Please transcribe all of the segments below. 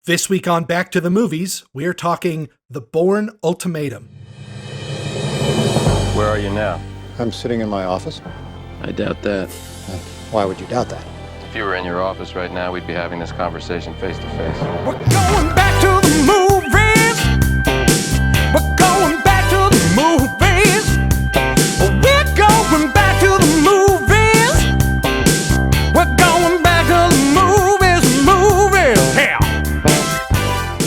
This week on Back to the Movies, we are talking The Bourne Ultimatum. Where are you now? I'm sitting in my office. I doubt that. Why would you doubt that? If you were in your office right now, we'd be having this conversation face to face. We're going back to the movies. We're going back to the movies. We're going back to the movies. We're going back to the movies. Hell.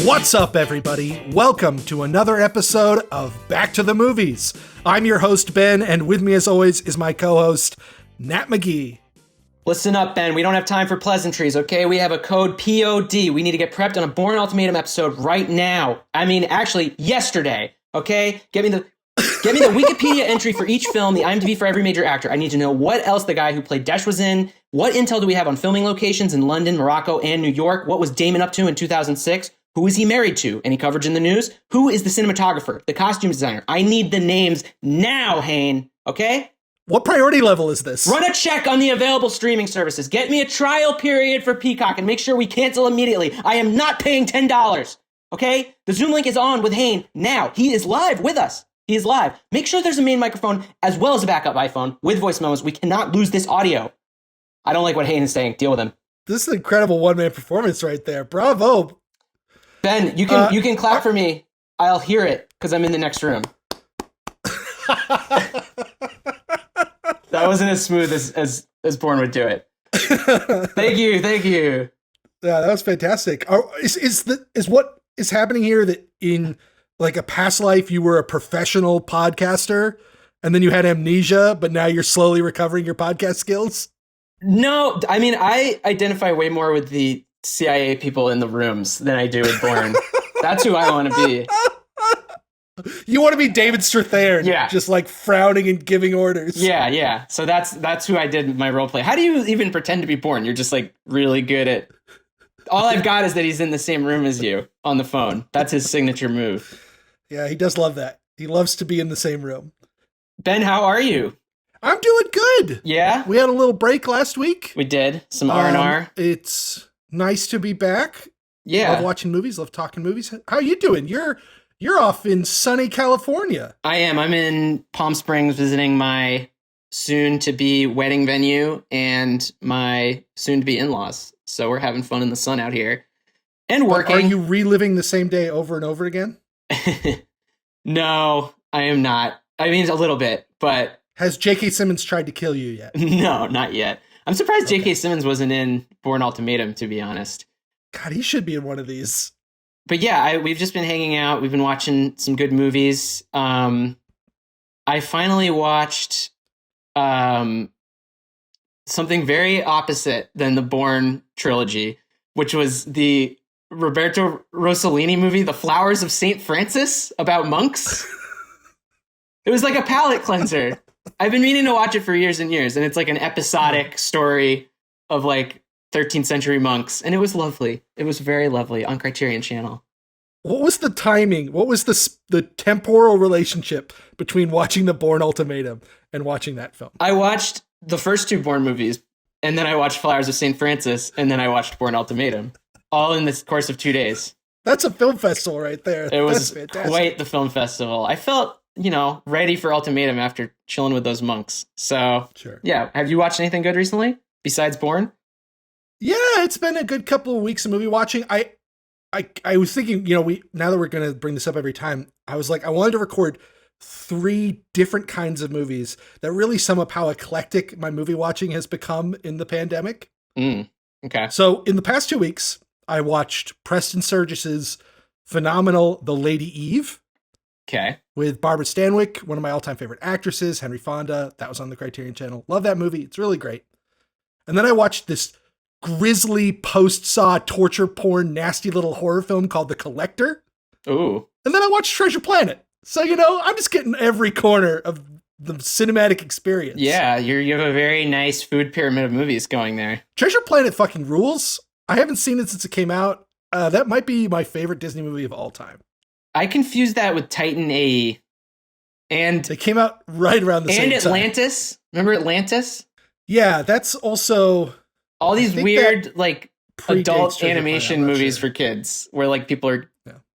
What's up, everybody? Welcome to another episode of Back to the Movies. I'm your host, Ben, and with me, as always, is my co-host, Nat McGee. Listen up, Ben. We don't have time for pleasantries, okay? We have a code POD. We need to get prepped on a Bourne Ultimatum episode right now. I mean, actually, yesterday, okay? Get me the Wikipedia entry for each film, the IMDb for every major actor. I need to know what else the guy who played Desh was in. What intel do we have on filming locations in London, Morocco, and New York? What was Damon up to in 2006? Who is he married to? Any coverage in the news? Who is the cinematographer, the costume designer? I need the names now, Hane, okay? What priority level is this? Run a check on the available streaming services. Get me a trial period for Peacock and make sure we cancel immediately. I am not paying $10, okay? The Zoom link is on with Hane now. He is live with us. He is live. Make sure there's a main microphone as well as a backup iPhone with voice memos. We cannot lose this audio. I don't like what Hane is saying. Deal with him. This is an incredible one-man performance right there. Bravo. Ben, you can clap for me. I'll hear it because I'm in the next room. That wasn't as smooth as Bourne would do it. Thank you. Yeah, that was fantastic. Is what is happening here that in like a past life you were a professional podcaster and then you had amnesia, but now you're slowly recovering your podcast skills? No, I mean, I identify way more with the CIA people in the rooms than I do with Bourne. That's who I want to be. You want to be David Strathairn, yeah, just like frowning and giving orders. Yeah. So that's who I did my role play. How do you even pretend to be Bourne? You're just like really good at. All I've got is that he's in the same room as you on the phone. That's his signature move. Yeah, he does love that. He loves to be in the same room. Ben, how are you? I'm doing good. Yeah, we had a little break last week. We did some R&R. It's nice to be back. Yeah, love watching movies. Love talking movies. How are you doing? You're off in sunny California. I am. I'm in Palm Springs visiting my soon-to-be wedding venue and my soon-to-be in-laws. So we're having fun in the sun out here and working. But are you reliving the same day over and over again? No, I am not. I mean, a little bit, but... Has J.K. Simmons tried to kill you yet? No, not yet. I'm surprised Okay. J.K. Simmons wasn't in Bourne Ultimatum, to be honest. God, he should be in one of these. But yeah, we've just been hanging out. We've been watching some good movies. I finally watched something very opposite than the Bourne trilogy, which was the Roberto Rossellini movie, The Flowers of St. Francis, about monks. It was like a palate cleanser. I've been meaning to watch it for years and years, and it's like an episodic story of like 13th century monks, and it was lovely. It was very lovely on Criterion Channel. What was the timing? What was the temporal relationship between watching the Bourne Ultimatum and watching that film? I watched the first two Bourne movies, and then I watched Flowers of St. Francis, and then I watched Bourne Ultimatum, all in the course of 2 days. That's a film festival right there. It was fantastic. Quite the film festival. I felt, ready for Ultimatum after chilling with those monks. So, sure. Yeah. Have you watched anything good recently besides Bourne? Yeah, it's been a good couple of weeks of movie watching. I was thinking, now that we're going to bring this up every time, I was like, I wanted to record 3 different kinds of movies that really sum up how eclectic my movie watching has become in the pandemic. Okay. So in the past 2 weeks, I watched Preston Sturges's phenomenal The Lady Eve. Okay. With Barbara Stanwyck, one of my all-time favorite actresses, Henry Fonda. That was on the Criterion Channel. Love that movie. It's really great. And then I watched this grisly post-Saw torture porn nasty little horror film called The Collector. Ooh. And then I watched Treasure Planet. So, I'm just getting every corner of the cinematic experience. Yeah, you have a very nice food pyramid of movies going there. Treasure Planet fucking rules. I haven't seen it since it came out. That might be my favorite Disney movie of all time. I confused that with Titan AE. And they came out right around the same time. And Atlantis. Remember Atlantis? Yeah, that's also... All these weird, like, adult Treasure animation Planet, I'm not movies sure. for kids where like people are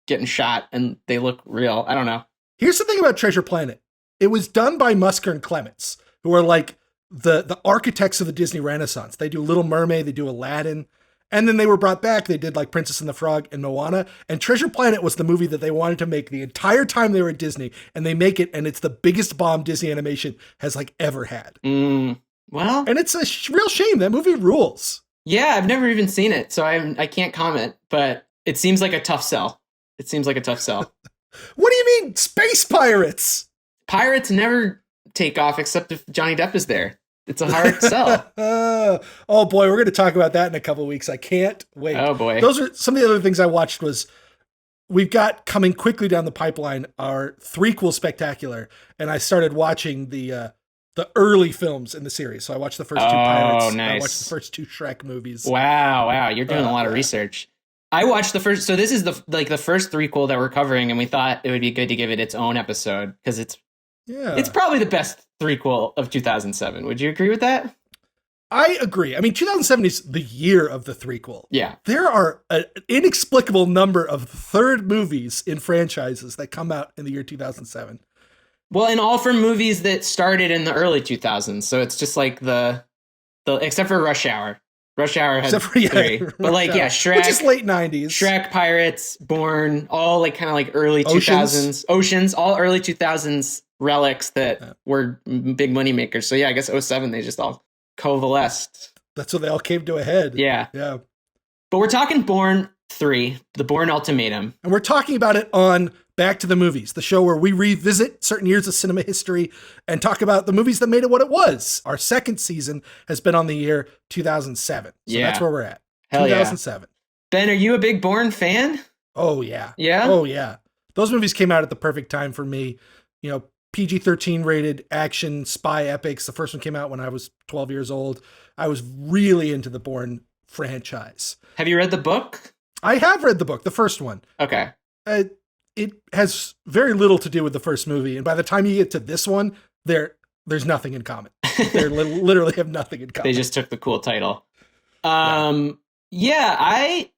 getting shot and they look real. I don't know. Here's the thing about Treasure Planet. It was done by Musker and Clements, who are like the architects of the Disney Renaissance. They do Little Mermaid, they do Aladdin, and then they were brought back. They did like Princess and the Frog and Moana. And Treasure Planet was the movie that they wanted to make the entire time they were at Disney, and they make it, and it's the biggest bomb Disney animation has like ever had. Well, And it's a real shame. That movie rules. yeah, I've never even seen it, so I can't comment. But it seems like a tough sell. It seems like a tough sell. What do you mean, space pirates? Pirates never take off except if Johnny Depp is there. It's a hard sell. Oh boy, we're going to talk about that in a couple of weeks. I can't wait. Oh boy. Those are some of the other things I watched. Was we've got coming quickly down the pipeline our threequel spectacular, and I started watching the early films in the series. So I watched the first two Pirates. Nice. I watched the first two Shrek movies. Wow, you're doing a lot of research. I watched the first, so this is the first threequel that we're covering, and we thought it would be good to give it its own episode because it's probably the best threequel of 2007. Would you agree with that? I agree. I mean, 2007 is the year of the threequel. Yeah. There are an inexplicable number of third movies in franchises that come out in the year 2007. Well, and all from movies that started in the early 2000s. So it's just like the except for Rush Hour. Rush Hour has three. But like, yeah, Shrek. Which is late 90s. Shrek, Pirates, Bourne, all like kind of like early 2000s. Oceans, all early 2000s relics that were big money makers. So yeah, I guess 07, they just all coalesced. That's when they all came to a head. Yeah. Yeah. But we're talking Bourne 3, the Bourne Ultimatum. And we're talking about it on Back to the Movies, the show where we revisit certain years of cinema history and talk about the movies that made it what it was. Our second season has been on the year 2007. So that's where we're at. Hell 2007. Yeah. Ben, are you a big Bourne fan? Oh, yeah. Yeah? Oh, yeah. Those movies came out at the perfect time for me. You know, PG-13 rated action spy epics. The first one came out when I was 12 years old. I was really into the Bourne franchise. Have you read the book? I have read the book, the first one. Okay. It has very little to do with the first movie, and by the time you get to this one, there's nothing in common. They literally have nothing in common. They just took the cool title. Yeah, I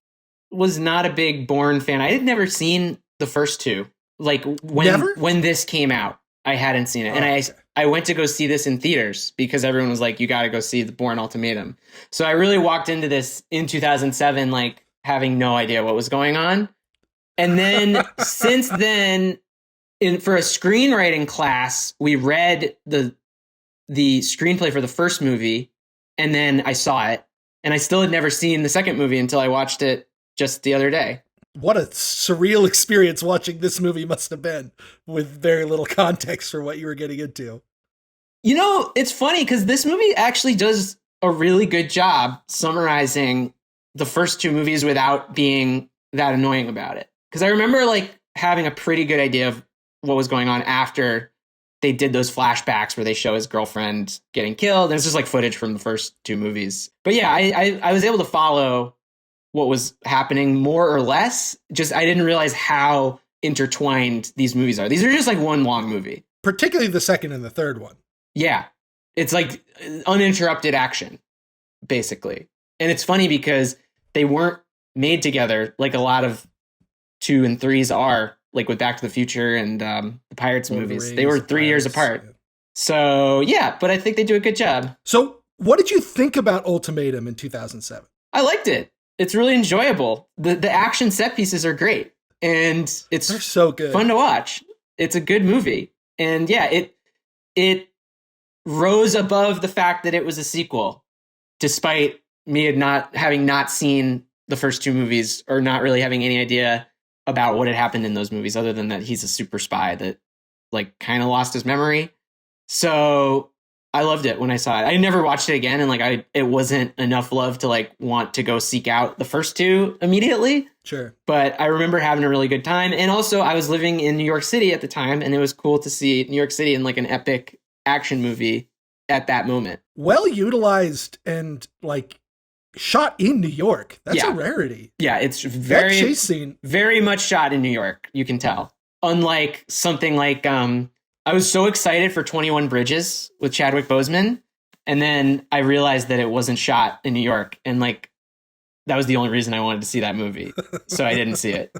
was not a big Bourne fan. I had never seen the first two. Like when this came out, I hadn't seen it, and I went to go see this in theaters because everyone was like, "You got to go see the Bourne Ultimatum." So I really walked into this in 2007, like having no idea what was going on. And then since then, for a screenwriting class, we read the screenplay for the first movie, and then I saw it, and I still had never seen the second movie until I watched it just the other day. What a surreal experience watching this movie must have been, with very little context for what you were getting into. You know, it's funny because this movie actually does a really good job summarizing the first two movies without being that annoying about it. Because I remember like having a pretty good idea of what was going on after they did those flashbacks where they show his girlfriend getting killed. And it's just like footage from the first two movies. But yeah, I was able to follow what was happening more or less. Just I didn't realize how intertwined these movies are. These are just like one long movie. Particularly the second and the third one. Yeah. It's like uninterrupted action, basically. And it's funny because they weren't made together like a lot of 2 and 3s are, like with Back to the Future and the Pirates movies. They were 3 years apart. Yeah. So, yeah, but I think they do a good job. So, what did you think about Ultimatum in 2007? I liked it. It's really enjoyable. The action set pieces are great. And they're so good. Fun to watch. It's a good movie. And yeah, it rose above the fact that it was a sequel, despite me having not seen the first two movies or not really having any idea about what had happened in those movies, other than that he's a super spy that like kind of lost his memory. So I loved it when I saw it. I never watched it again, and like it wasn't enough love to like want to go seek out the first two immediately. Sure. But I remember having a really good time. And also I was living in New York City at the time, and it was cool to see New York City in like an epic action movie at that moment. Well utilized and like shot in New York. That's a rarity. Yeah, it's that chase scene. Very much shot in New York, you can tell. Unlike something like I was so excited for 21 Bridges with Chadwick Boseman, and then I realized that it wasn't shot in New York, and like that was the only reason I wanted to see that movie. So I didn't see it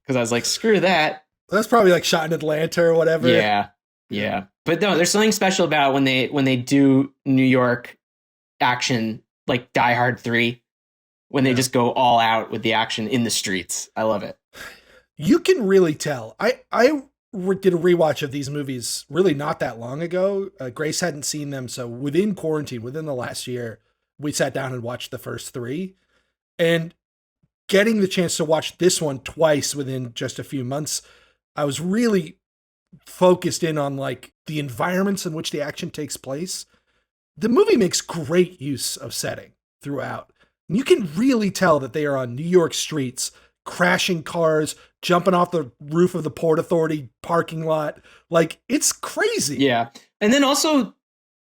because I was like, screw that. That's probably like shot in Atlanta or whatever. Yeah. Yeah. But no, there's something special about when they do New York action, like Die Hard 3, when they just go all out with the action in the streets. I love it. You can really tell. I did a rewatch of these movies really not that long ago. Grace hadn't seen them. So within quarantine, within the last year, we sat down and watched the first three. And getting the chance to watch this one twice within just a few months, I was really focused in on like the environments in which the action takes place. The movie makes great use of setting throughout. And you can really tell that they are on New York streets, crashing cars, jumping off the roof of the Port Authority parking lot. Like, it's crazy. Yeah. And then also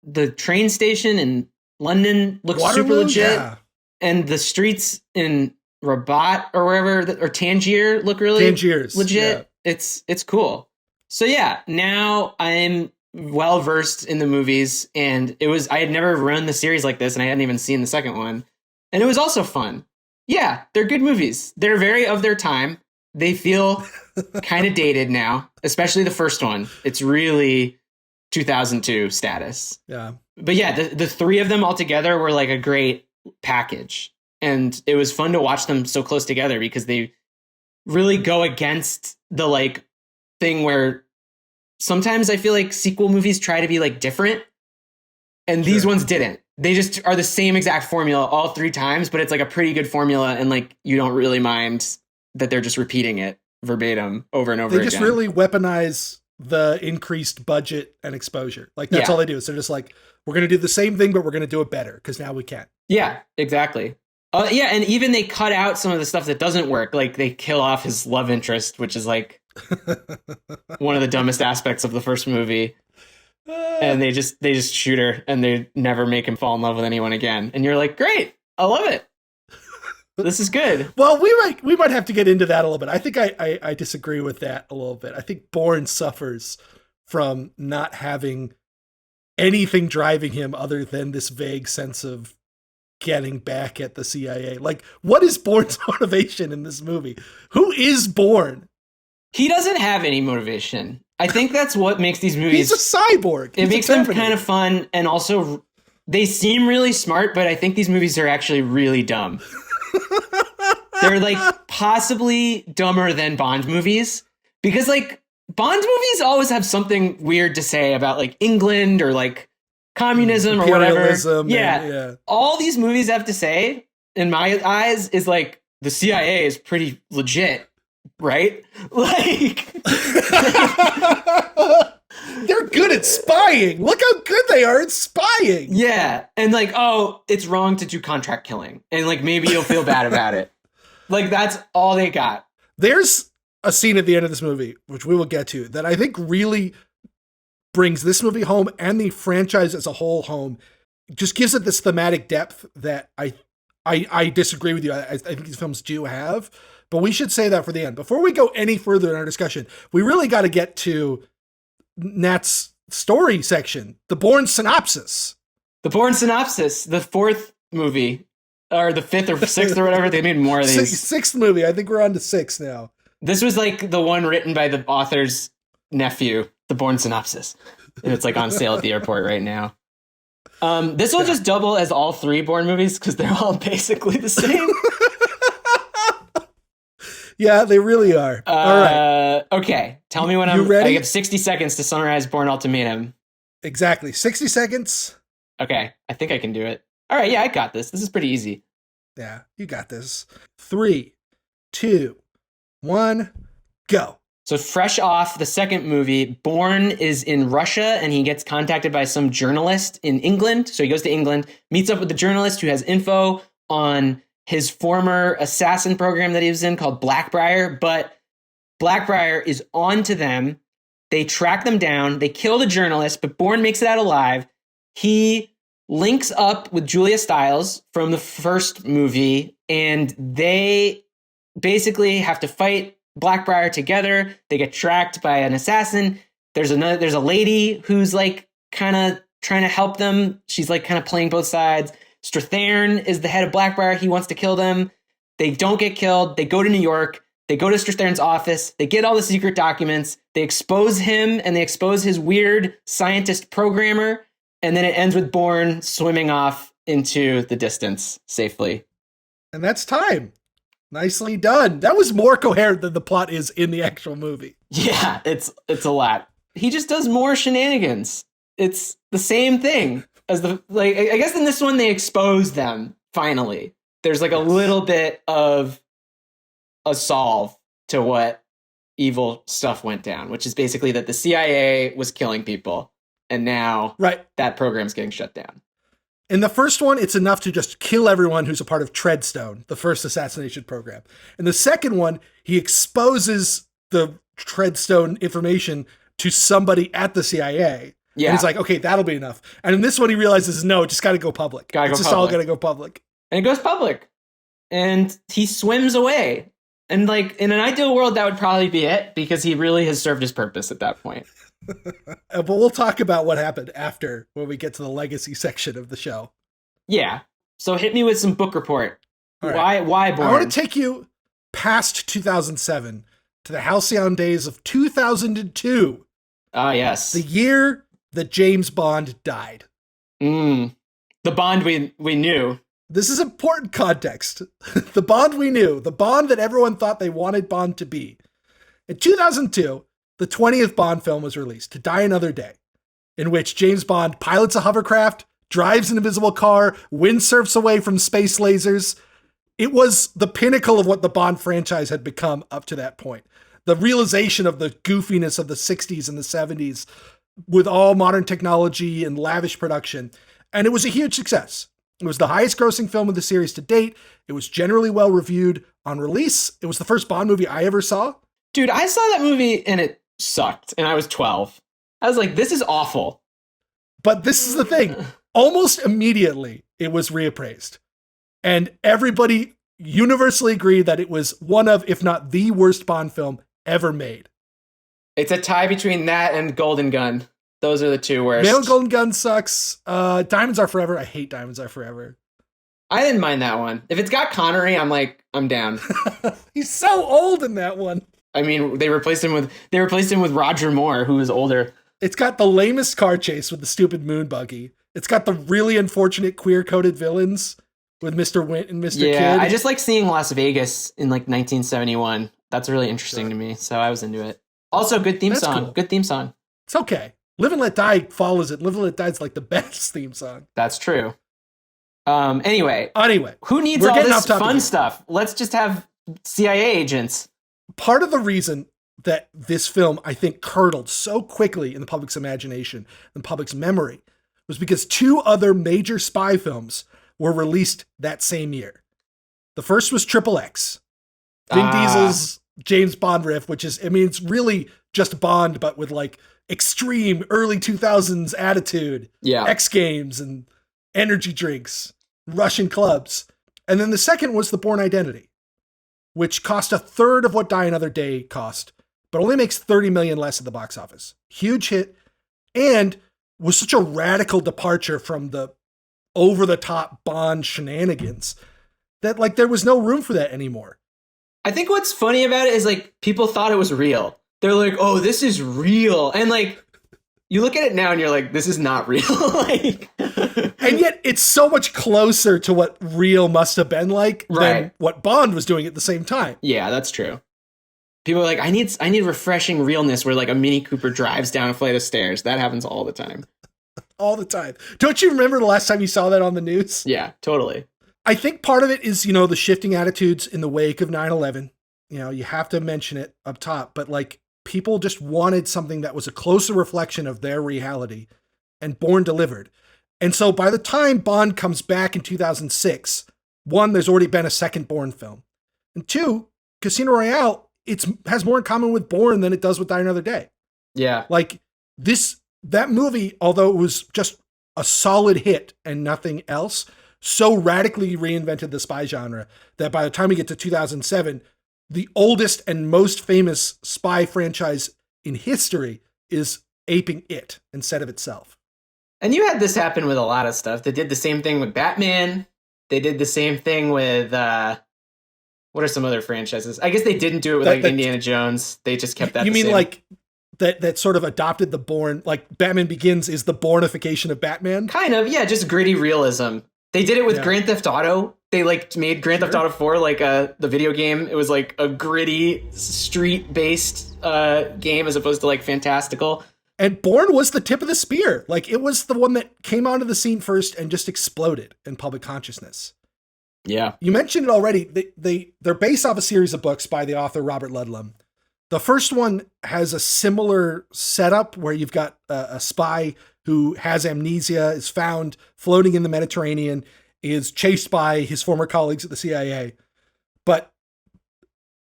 the train station in London looks Waterloo? super legit. Yeah. And the streets in Rabat or wherever, or Tangier look really legit. Yeah. It's cool. So yeah, now I'm well versed in the movies, and I had never run the series like this, and I hadn't even seen the second one. And it was also fun. Yeah, they're good movies. They're very of their time. They feel kind of dated now, especially the first one. It's really 2002 status. Yeah. But yeah, the three of them all together were like a great package. And it was fun to watch them so close together because they really go against the like thing where sometimes I feel like sequel movies try to be like different. And these ones didn't. They just are the same exact formula all three times, but it's like a pretty good formula. And like, you don't really mind that they're just repeating it verbatim over and over again. They just really weaponize the increased budget and exposure. Like that's all they do. So they're just like, we're going to do the same thing, but we're going to do it better because now we can. Yeah, exactly. Yeah, and even they cut out some of the stuff that doesn't work. Like they kill off his love interest, which is like one of the dumbest aspects of the first movie. And they just shoot her and they never make him fall in love with anyone again. And you're like, great, I love it. This is good. Well, we might have to get into that a little bit. I think I disagree with that a little bit. I think Bourne suffers from not having anything driving him other than this vague sense of getting back at the CIA. Like, what is Bourne's motivation in this movie? Who is Bourne? He doesn't have any motivation. I think that's what makes these movies... He's a cyborg. It makes them kind of fun, and also they seem really smart, but I think these movies are actually really dumb. They're like possibly dumber than Bond movies, because like Bond movies always have something weird to say about like England or like communism or whatever. Yeah. All these movies have to say, in my eyes, is like the CIA is pretty legit, right? Like they're good at spying. Look how good they are at spying. Yeah. And like, oh, it's wrong to do contract killing. And like, maybe you'll feel bad about it. Like, that's all they got. There's a scene at the end of this movie, which we will get to, that I think really brings this movie home and the franchise as a whole home. Just gives it this thematic depth that I disagree with you. I think these films do have, but we should say that for the end. Before we go any further in our discussion, we really got to get to Nat's story section, the Bourne synopsis. The Bourne synopsis, the fourth movie, or the fifth or sixth or whatever. They made more of these. Sixth movie. I think we're on to 6 now. This was like the one written by the author's nephew, the Bourne synopsis. And it's like on sale at the airport right now. This will just double as all 3 Bourne movies because they're all basically the same. Yeah, they really are. All right. Okay. Tell me when You ready? I have 60 seconds to summarize Bourne Ultimatum. Exactly. 60 seconds. Okay. I think I can do it. All right. Yeah, I got this. This is pretty easy. Yeah, you got this. 3, 2, 1, go. So fresh off the second movie, Bourne is in Russia and he gets contacted by some journalist in England. So he goes to England, meets up with the journalist who has info on his former assassin program that he was in called Blackbriar. But Blackbriar is on to them. They track them down. They kill the journalist, but Bourne makes it out alive. He links up with Julia Stiles from the first movie, and they basically have to fight Blackbriar together. They get tracked by an assassin. There's a lady who's like kind of trying to help them. She's like kind of playing both sides. Strathairn is the head of Blackbriar. He wants to kill them. They don't get killed. They go to New York. They go to Strathairn's office. They get all the secret documents. They expose him, and they expose his weird scientist programmer. And then it ends with Bourne swimming off into the distance safely. And that's time. Nicely done. That was more coherent than the plot is in the actual movie. Yeah, it's a lot. He just does more shenanigans. It's the same thing as I guess in this one they expose them finally. There's like a little bit of a solve to what evil stuff went down, which is basically that the CIA was killing people, and now that program's getting shut down. In the first one, it's enough to just kill everyone who's a part of Treadstone, the first assassination program. In the second one, he exposes the Treadstone information to somebody at the CIA. Yeah. And he's like, okay, that'll be enough. And in this one, he realizes, no, it just got to go public. It's just all got to go public. And it goes public. And he swims away. And like, in an ideal world, that would probably be it, because he really has served his purpose at that point. But we'll talk about what happened after, when we get to the legacy section of the show. Yeah. So hit me with some book report. Right. Why Bourne? I want to take you past 2007 to the halcyon days of 2002. Ah, yes. The year that James Bond died. The Bond we knew. This is important context. The Bond we knew. The Bond that everyone thought they wanted Bond to be. In 2002, the 20th Bond film was released, To Die Another Day, in which James Bond pilots a hovercraft, drives an invisible car, windsurfs away from space lasers. It was the pinnacle of what the Bond franchise had become up to that point. The realization of the goofiness of the 60s and the 70s with all modern technology and lavish production. And it was a huge success. It was the highest grossing film of the series to date. It was generally well reviewed on release. It was the first Bond movie I ever saw. Dude, I saw that movie and it sucked, and I was 12. I was like, this is awful. But this is the thing. Almost immediately, it was reappraised. And everybody universally agreed that it was one of, if not the worst Bond film ever made. It's a tie between that and Golden Gun. Those are the two worst. Male Golden Gun sucks. Diamonds Are Forever. I hate Diamonds Are Forever. I didn't mind that one. If it's got Connery, I'm down. He's so old in that one. I mean, they replaced him with Roger Moore, who was older. It's got the lamest car chase with the stupid moon buggy. It's got the really unfortunate queer-coded villains with Mr. Wint and Mr. Kidd. Yeah, I just like seeing Las Vegas in like 1971. That's really interesting to me, so I was into it. Also, good theme song. Cool. Good theme song. It's okay. Live and Let Die follows it. Live and Let Die is like the best theme song. That's true. Anyway, who needs all this fun stuff? Let's just have CIA agents. Part of the reason that this film, I think, curdled so quickly in the public's imagination and public's memory was because two other major spy films were released that same year. The first was Triple X, Vin Diesel's James Bond riff, which is, I mean, it's really just Bond, but with like extreme early 2000s attitude, X Games and energy drinks, Russian clubs. And then the second was The Bourne Identity, which cost a third of what Die Another Day cost, but only makes $30 million less at the box office. Huge hit, and was such a radical departure from the over-the-top Bond shenanigans that like there was no room for that anymore. I think what's funny about it is like people thought it was real. They're like, oh, this is real. And like, you look at it now and you're like, this is not real. Like, and yet it's so much closer to what real must have been like than what Bond was doing at the same time. Yeah, that's true. People are like, I need refreshing realness where like a Mini Cooper drives down a flight of stairs. That happens all the time. All the time. Don't you remember the last time you saw that on the news? Yeah, totally. I think part of it is, you know, the shifting attitudes in the wake of 9/11. You know, you have to mention it up top, but like people just wanted something that was a closer reflection of their reality, and Bourne delivered. And so by the time Bond comes back in 2006, one, there's already been a second Bourne film. And two, Casino Royale, has more in common with Bourne than it does with Die Another Day. Yeah. Like that movie, although it was just a solid hit and nothing else, so radically reinvented the spy genre that by the time we get to 2007, the oldest and most famous spy franchise in history is aping it instead of itself. And you had this happen with a lot of stuff. They did the same thing with Batman. They did the same thing with what are some other franchises? I guess they didn't do it with Indiana Jones. They just kept that. You the mean same. like that sort of adopted the Bourne, like Batman Begins is the Bournification of Batman? Kind of, yeah, just gritty realism. They did it with Grand Theft Auto. They like made Grand Theft Auto 4 like the video game. It was like a gritty street-based game as opposed to like fantastical. And Bourne was the tip of the spear. Like it was the one that came onto the scene first and just exploded in public consciousness. Yeah. You mentioned it already. They're based off a series of books by the author Robert Ludlum. The first one has a similar setup where you've got a spy who has amnesia, is found floating in the Mediterranean, is chased by his former colleagues at the CIA. But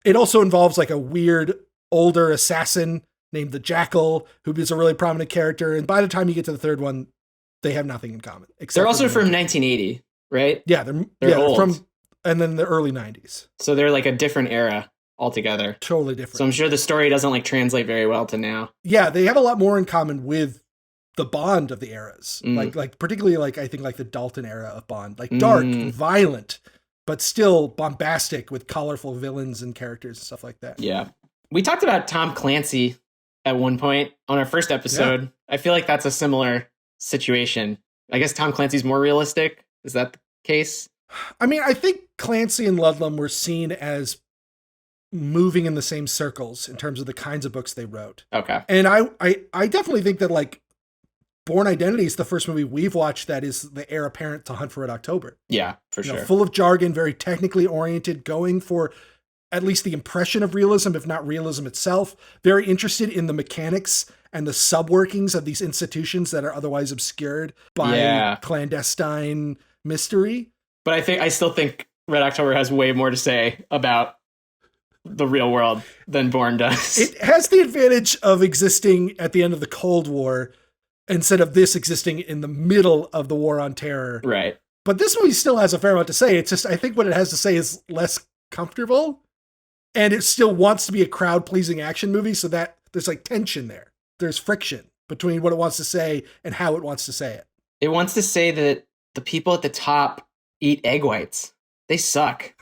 it also involves like a weird older assassin named the Jackal, who is a really prominent character. And by the time you get to the third one, they have nothing in common. They're also from 1980, right? Yeah, they're old. From, and then the early 90s. So they're like a different era altogether. Totally different. So I'm sure the story doesn't like translate very well to now. Yeah, they have a lot more in common with the Bond of the eras. Like particularly like I think like the Dalton era of Bond. Like dark and violent, but still bombastic with colorful villains and characters and stuff like that. Yeah. We talked about Tom Clancy at one point on our first episode. Yeah. I feel like that's a similar situation. I guess Tom Clancy's more realistic. Is that the case? I mean, I think Clancy and Ludlum were seen as moving in the same circles in terms of the kinds of books they wrote. Okay. And I definitely think that like Bourne Identity is the first movie we've watched that is the heir apparent to Hunt for Red October. Yeah, for sure. Full of jargon, very technically oriented, going for at least the impression of realism, if not realism itself. Very interested in the mechanics and the subworkings of these institutions that are otherwise obscured by clandestine mystery. But I still think Red October has way more to say about the real world than Bourne does. It has the advantage of existing at the end of the Cold War instead of this existing in the middle of the War on Terror. Right. But this movie still has a fair amount to say. It's just, I think what it has to say is less comfortable, and it still wants to be a crowd-pleasing action movie, so that there's like tension there. There's friction between what it wants to say and how it wants to say it. It wants to say that the people at the top eat egg whites. They suck.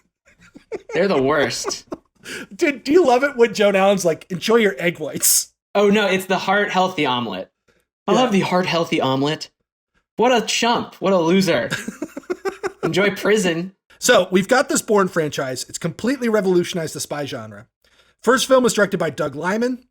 They're the worst. Dude, do you love it when Joan Allen's like, enjoy your egg whites? Oh no, it's the heart-healthy omelet. I love the heart-healthy omelet. What a chump. What a loser. Enjoy prison. So we've got this Bourne franchise. It's completely revolutionized the spy genre. First film was directed by Doug Liman,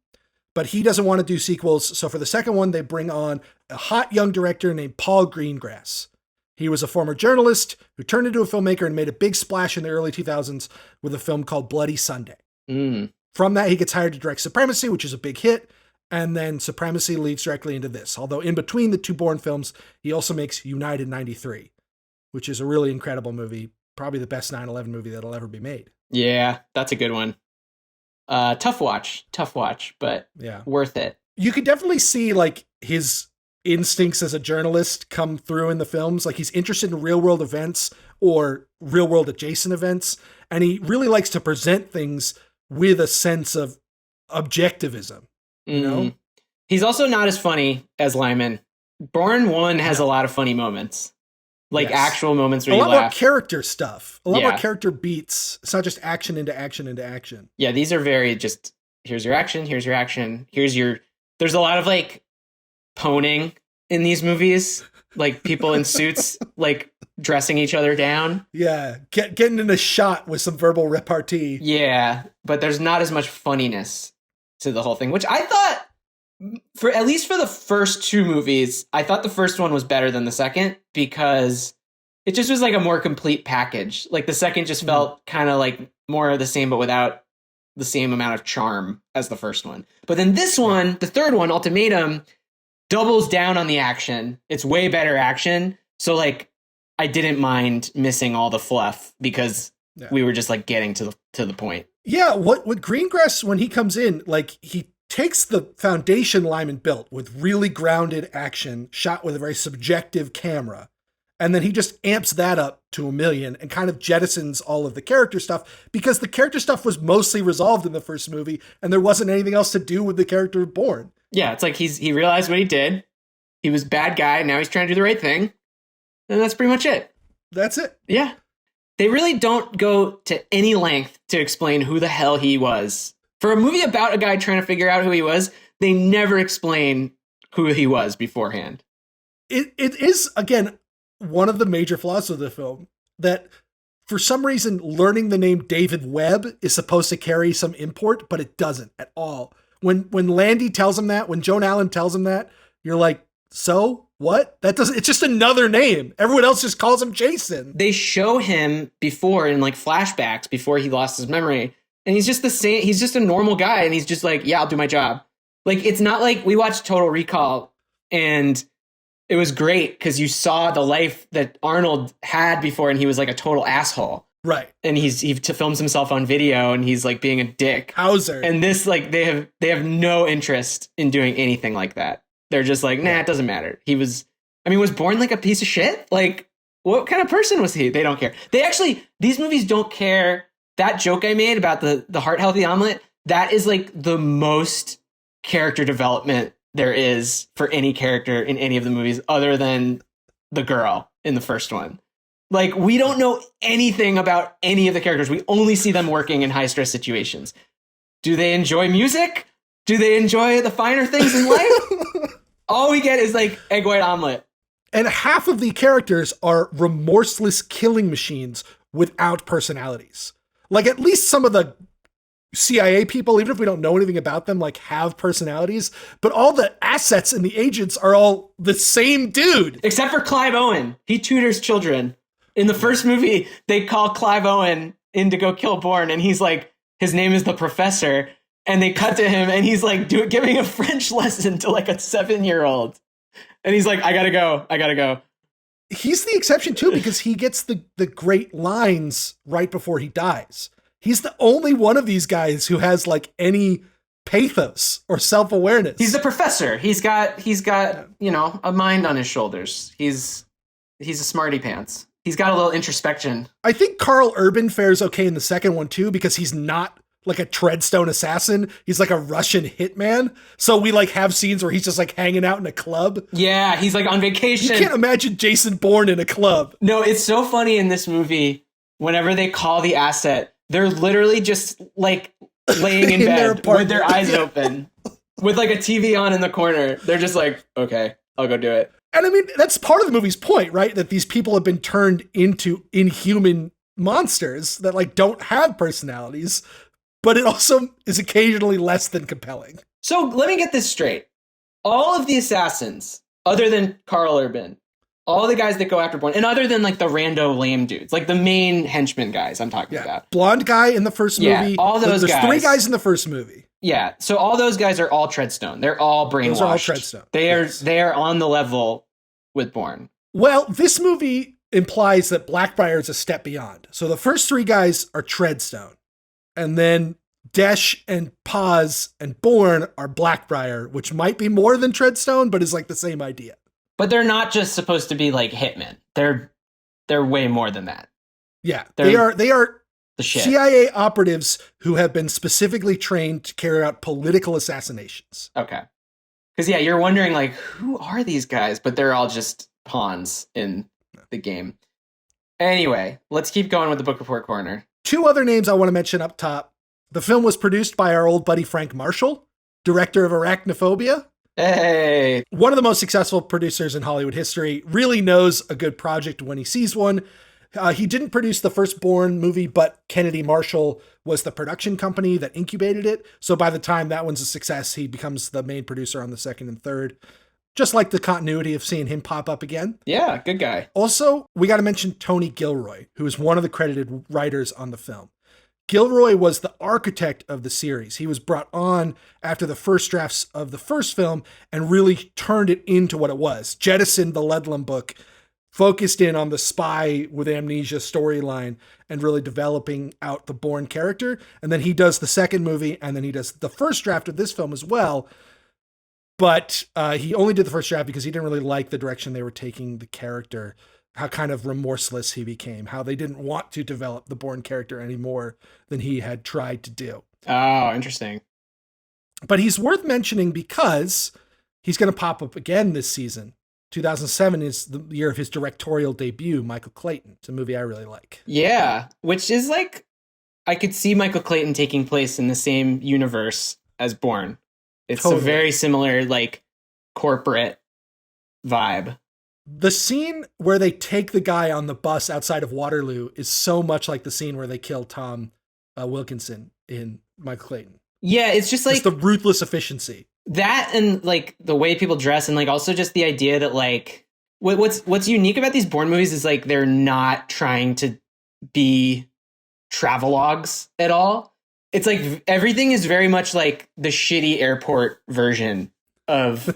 but he doesn't want to do sequels. So for the second one, they bring on a hot young director named Paul Greengrass. He was a former journalist who turned into a filmmaker and made a big splash in the early 2000s with a film called Bloody Sunday. From that, he gets hired to direct Supremacy, which is a big hit. And then Supremacy leads directly into this. Although in between the two Bourne films, he also makes United 93, which is a really incredible movie. Probably the best 9/11 movie that'll ever be made. Yeah, that's a good one. Tough watch, but worth it. You could definitely see like his instincts as a journalist come through in the films. Like he's interested in real world events or real world adjacent events. And he really likes to present things with a sense of objectivism. You know? He's also not as funny as Lyman. Bourne 1 has a lot of funny moments. Like actual moments where you laugh. A lot more character stuff. A lot more character beats. It's not just action into action into action. Yeah, these are very just, here's your action, here's your action, here's your... There's a lot of like poning in these movies. Like people in suits like dressing each other down. Yeah, getting in a shot with some verbal repartee. Yeah, but there's not as much funniness to the whole thing, which I thought, for at least for the first two movies, I thought the first one was better than the second because it just was like a more complete package. Like the second just felt kind of like more of the same, but without the same amount of charm as the first one. But then this one, the third one, Ultimatum, doubles down on the action. It's way better action. So like, I didn't mind missing all the fluff because we were just like getting to the point. Yeah, what Greengrass, when he comes in, like he takes the foundation Lyman built with really grounded action shot with a very subjective camera. And then he just amps that up to 1,000,000 and kind of jettisons all of the character stuff because the character stuff was mostly resolved in the first movie and there wasn't anything else to do with the character of Bourne. Yeah, it's like he realized what he did. He was a bad guy. Now he's trying to do the right thing. And that's pretty much it. That's it. Yeah. They really don't go to any length to explain who the hell he was. For a movie about a guy trying to figure out who he was, they never explain who he was beforehand. It is, again, one of the major flaws of the film that for some reason learning the name David Webb is supposed to carry some import, but it doesn't at all. When Landy tells him that, when Joan Allen tells him that, you're like, so what? That doesn't, it's just another name. Everyone else just calls him Jason. They show him before in like flashbacks before he lost his memory. And he's just the same. He's just a normal guy. And he's just like, yeah, I'll do my job. Like, it's not like we watched Total Recall and it was great because you saw the life that Arnold had before and he was like a total asshole. Right. And he films himself on video and he's like being a dick. Hauser. And this, like, they have no interest in doing anything like that. They're just like, nah, it doesn't matter. Was Bourne like a piece of shit? Like, what kind of person was he? They don't care. These movies don't care. That joke I made about the heart healthy omelet, that is like the most character development there is for any character in any of the movies other than the girl in the first one. Like, we don't know anything about any of the characters. We only see them working in high stress situations. Do they enjoy music? Do they enjoy the finer things in life? All we get is like egg white omelet. And half of the characters are remorseless killing machines without personalities. Like, at least some of the CIA people, even if we don't know anything about them, like, have personalities. But all the assets and the agents are all the same dude. Except for Clive Owen. He tutors children. In the first movie, they call Clive Owen in to go kill Bourne, and he's like, his name is the Professor. And they cut to him, and he's like giving a French lesson to like a 7-year-old. And he's like, I gotta go. He's the exception too, because he gets the great lines right before he dies. He's the only one of these guys who has like any pathos or self-awareness. He's the Professor. He's got, you know, a mind on his shoulders. He's a smarty pants. He's got a little introspection. I think Carl Urban fares okay in the second one too, because he's not like a Treadstone assassin. He's like a Russian hitman. So we like have scenes where he's just like hanging out in a club. Yeah, he's like on vacation. You can't imagine Jason Bourne in a club. No, it's so funny in this movie. Whenever they call the asset, they're literally just like laying in bed with their eyes open with like a TV on in the corner. They're just like, okay, I'll go do it. And I mean, that's part of the movie's point, right? That these people have been turned into inhuman monsters that like don't have personalities. But it also is occasionally less than compelling. So let me get this straight. All of the assassins, other than Carl Urban, all the guys that go after Bourne, and other than like the rando lame dudes, like the main henchmen guys I'm talking about. Blonde guy in the first movie. All those There's guys. 3 guys in the first movie. Yeah. So all those guys are all Treadstone. They're all brainwashed. Those are all Treadstone. They are on the level with Bourne. Well, this movie implies that Blackbriar is a step beyond. So the first 3 guys are Treadstone. And then Desch and Paz and Bourne are Blackbriar, which might be more than Treadstone, but is like the same idea. But they're not just supposed to be like hitmen. They're way more than that. Yeah, they are the shit. CIA operatives who have been specifically trained to carry out political assassinations. Okay. Because yeah, you're wondering like, who are these guys? But they're all just pawns in the game. Anyway, let's keep going with the Book Report Corner. 2 other names I want to mention up top. The film was produced by our old buddy Frank Marshall, director of Arachnophobia. Hey! One of the most successful producers in Hollywood history, really knows a good project when he sees one. He didn't produce the first Bourne movie, but Kennedy Marshall was the production company that incubated it. So by the time that one's a success, he becomes the main producer on the second and third. Just like the continuity of seeing him pop up again. Yeah, good guy. Also, we got to mention Tony Gilroy, who is one of the credited writers on the film. Gilroy was the architect of the series. He was brought on after the first drafts of the first film and really turned it into what it was. Jettisoned the Ludlum book, focused in on the spy with amnesia storyline and really developing out the Bourne character. And then he does the second movie, and then he does the first draft of this film as well. But he only did the first draft because he didn't really like the direction they were taking the character, how kind of remorseless he became, how they didn't want to develop the Bourne character any more than he had tried to do. Oh, interesting. But he's worth mentioning because he's going to pop up again this season. 2007 is the year of his directorial debut, Michael Clayton. It's a movie I really like. Yeah, which is like, I could see Michael Clayton taking place in the same universe as Bourne. It's Totally. a very similar, like, corporate vibe. The scene where they take the guy on the bus outside of Waterloo is so much like the scene where they kill Tom Wilkinson in Michael Clayton. Yeah, it's just like It's the ruthless efficiency. that, and like the way people dress, and like also just the idea that like what's unique about these Bourne movies is like they're not trying to be travelogues at all. It's like everything is very much like the shitty airport version of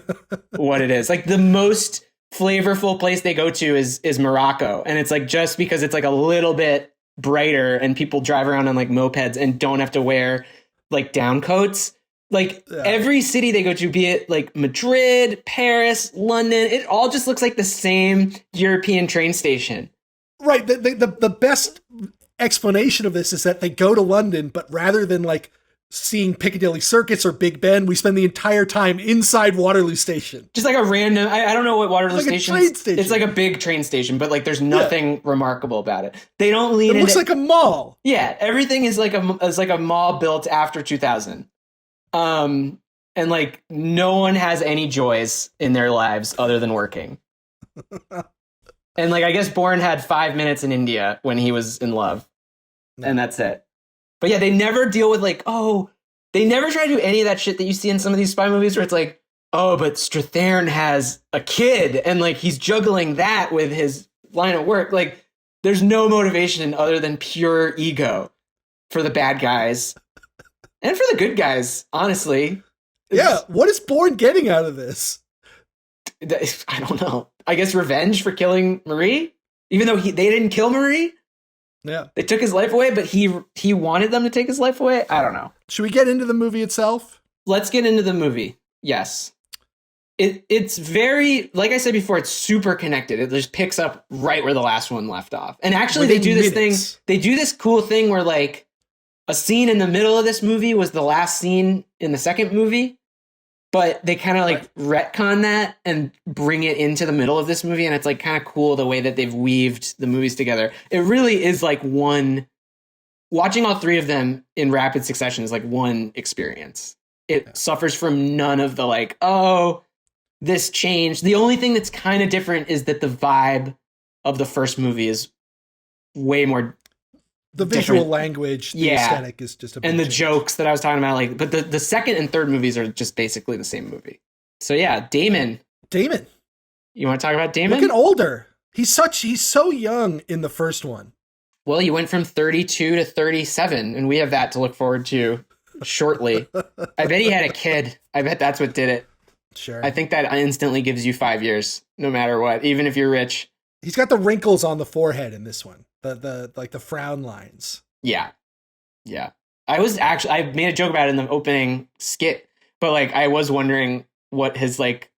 what it is. Like the most flavorful place they go to is Morocco, and it's like just because it's like a little bit brighter and people drive around on like mopeds and don't have to wear like down coats. Like every city they go to, be it like Madrid, Paris, London, it all just looks like the same European train station. Right. The best explanation of this is that they go to London, but rather than like seeing Piccadilly Circus or Big Ben, we spend the entire time inside Waterloo Station. Just like a random, I don't know what Waterloo It's like a station train is. station. It's like a big train station, but like there's nothing remarkable about it. They don't lean It looks into, like a mall. yeah, everything is like a mall built after 2000. And like no one has any joys in their lives other than working. And like I guess Bourne had 5 minutes in India when he was in love. And that's it. But yeah, they never deal with like, they never try to do any of that shit that you see in some of these spy movies where it's like, oh, but Strathern has a kid and like he's juggling that with his line of work. Like there's no motivation other than pure ego for the bad guys and for the good guys, honestly. Yeah. What is Bourne getting out of this? I don't know. I guess revenge for killing Marie, even though they didn't kill Marie. Yeah. They took his life away, but he wanted them to take his life away. I don't know. Should we get into the movie itself? Let's get into the movie. Yes. It's very, like I said before, it's super connected. It just picks up right where the last one left off. And actually they do this minutes. thing, they do this cool thing where like a scene in the middle of this movie was the last scene in the second movie, but they kind of like retcon that and bring it into the middle of this movie. And it's like kind of cool the way that they've weaved the movies together. It really is like watching all three of them in rapid succession is like one experience. It suffers from none of the like, oh, this changed. The only thing that's kind of different is that the vibe of the first movie is way more The visual different. The aesthetic is just a big and the change. jokes that I was talking about, like, but the second and third movies are just basically the same movie. So yeah, Damon. You want to talk about Damon? Looking older. He's so young in the first one. Well, you went from 32 to 37, and we have that to look forward to shortly. I bet he had a kid. I bet that's what did it. Sure. I think that instantly gives you 5 years, no matter what, even if you're rich. He's got the wrinkles on the forehead in this one. The like the frown lines. Yeah. Yeah. I made a joke about it in the opening skit, but like I was wondering what his like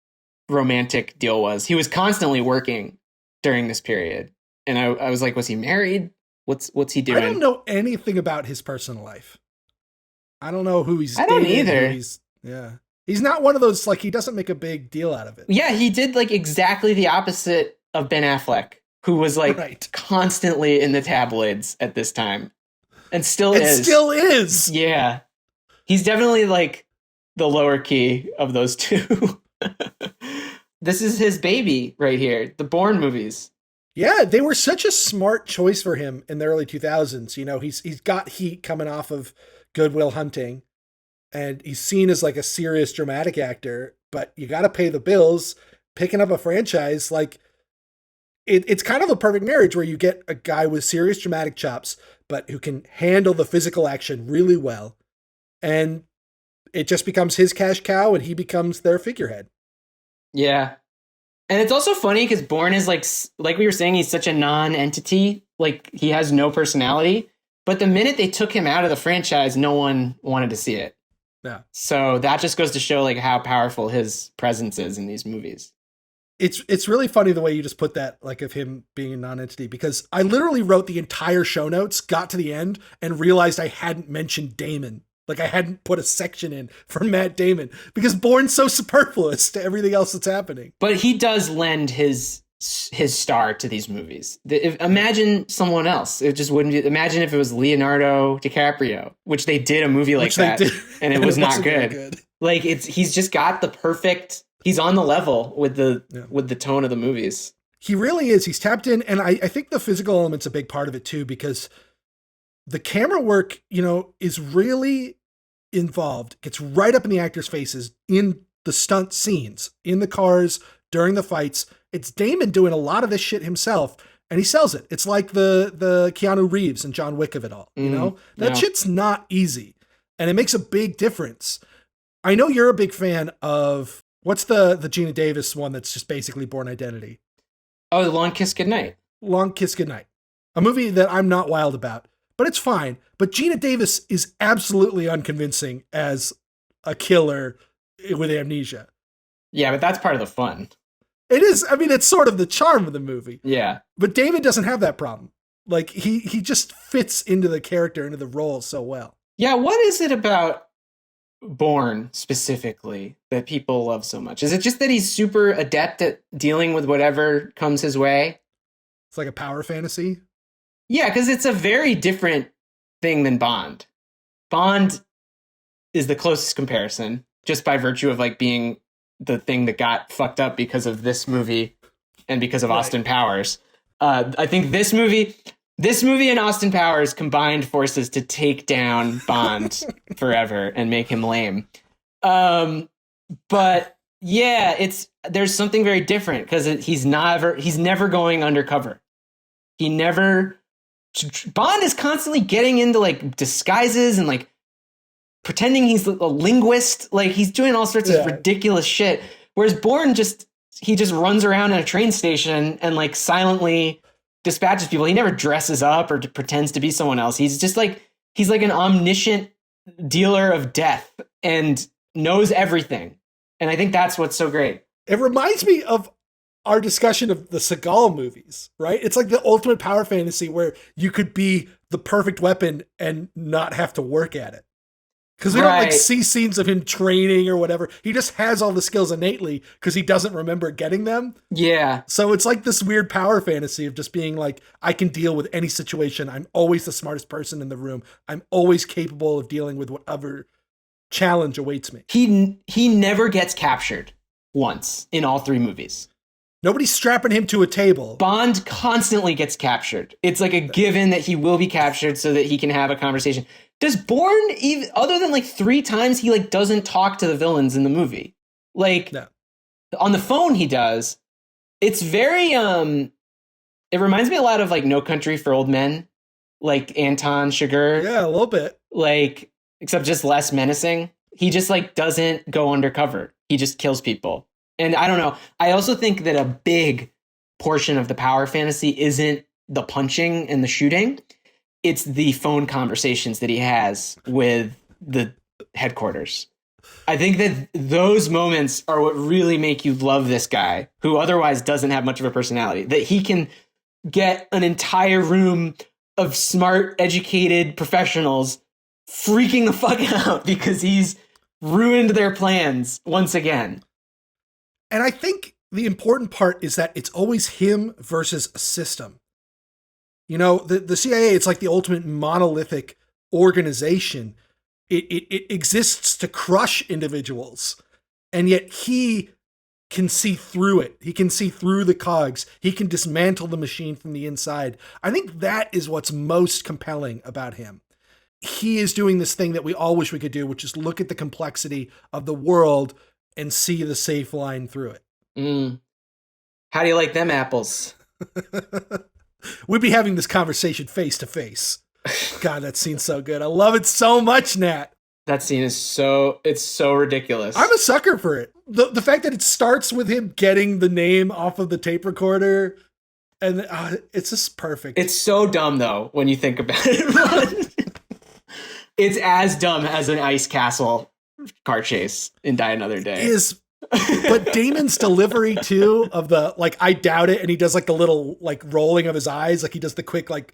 romantic deal was. He was constantly working during this period. And I was like, was he married? What's he doing? I don't know anything about his personal life. I don't know who he's I don't dated, either. He's not one of those, like, he doesn't make a big deal out of it. Yeah, he did like exactly the opposite of Ben Affleck, who was like constantly in the tabloids at this time. And still is. Yeah. He's definitely like the lower key of those two. This is his baby right here, the Bourne movies. Yeah, they were such a smart choice for him in the early 2000s. You know, he's got heat coming off of Good Will Hunting, and he's seen as like a serious dramatic actor, but you got to pay the bills. Picking up a franchise, like it's kind of a perfect marriage where you get a guy with serious dramatic chops, but who can handle the physical action really well. And it just becomes his cash cow and he becomes their figurehead. Yeah. And it's also funny because Bourne is like we were saying, he's such a non-entity. Like he has no personality, but the minute they took him out of the franchise, no one wanted to see it. Yeah. So that just goes to show like how powerful his presence is in these movies. It's really funny the way you just put that, like of him being a non-entity, because I literally wrote the entire show notes, got to the end, and realized I hadn't mentioned Damon Like I hadn't put a section in for Matt Damon because Bourne's so superfluous to everything else that's happening. But he does lend his star to these movies. Imagine someone else. It just wouldn't be. Imagine if it was Leonardo DiCaprio, which they did a movie like that, and it was not good. Like he's just got the perfect. He's on the level with the tone of the movies. He really is. He's tapped in, and I think the physical element's a big part of it too, because the camera work, is really involved. Gets right up in the actors' faces in the stunt scenes, in the cars, during the fights. It's Damon doing a lot of this shit himself, and he sells it. It's like the Keanu Reeves and John Wick of it all. That shit's not easy, and it makes a big difference. I know you're a big fan of what's the Gina Davis one that's just basically Bourne Identity. Oh, The Long Kiss Goodnight. Long Kiss Goodnight, a movie that I'm not wild about, but it's fine. But Gina Davis is absolutely unconvincing as a killer with amnesia. Yeah, but that's part of the fun. It is. I mean, it's sort of the charm of the movie. Yeah. But David doesn't have that problem. Like, he just fits into the character, into the role so well. Yeah, what is it about Bourne specifically that people love so much? Is it just that he's super adept at dealing with whatever comes his way? It's like a power fantasy? Yeah, because it's a very different thing than Bond. Bond is the closest comparison, just by virtue of like being the thing that got fucked up because of this movie and because of Austin Powers. I think this movie and Austin Powers combined forces to take down Bond forever and make him lame. But yeah, there's something very different because he's never going undercover. Bond is constantly getting into like disguises and like pretending he's a linguist. Like he's doing all sorts of ridiculous shit. Whereas Bourne just runs around in a train station and like silently dispatches people. He never dresses up or pretends to be someone else. He's just like, he's like an omniscient dealer of death and knows everything. And I think that's what's so great. It reminds me of our discussion of the Seagal movies, right? It's like the ultimate power fantasy where you could be the perfect weapon and not have to work at it. Because we don't like see scenes of him training or whatever. He just has all the skills innately because he doesn't remember getting them. Yeah. So it's like this weird power fantasy of just being like, I can deal with any situation. I'm always the smartest person in the room. I'm always capable of dealing with whatever challenge awaits me. He never gets captured once in all three movies. Nobody's strapping him to a table. Bond constantly gets captured. It's like a given that he will be captured so that he can have a conversation. Does Bourne, even other than like 3 times, he like doesn't talk to the villains in the movie? Like on the phone he does. It's very it reminds me a lot of like No Country for Old Men, like Anton Chigurh. Yeah, a little bit. Like, except just less menacing. He just like doesn't go undercover. He just kills people. And I don't know. I also think that a big portion of the power fantasy isn't the punching and the shooting. It's the phone conversations that he has with the headquarters. I think that those moments are what really make you love this guy, who otherwise doesn't have much of a personality. That he can get an entire room of smart, educated professionals freaking the fuck out because he's ruined their plans once again. And I think the important part is that it's always him versus a system. You know, the CIA, it's like the ultimate monolithic organization. It exists to crush individuals. And yet he can see through it. He can see through the cogs. He can dismantle the machine from the inside. I think that is what's most compelling about him. He is doing this thing that we all wish we could do, which is look at the complexity of the world and see the safe line through it. How do you like them apples? We'd be having this conversation face to face. God, that scene's so good. I love it so much, Nat. That scene is it's so ridiculous. I'm a sucker for it. The fact that it starts with him getting the name off of the tape recorder, and it's just perfect. It's so dumb, though, when you think about it. It's as dumb as an ice castle car chase in Die Another Day. But Damon's delivery too of the like I doubt it, and he does like the little like rolling of his eyes, like he does the quick like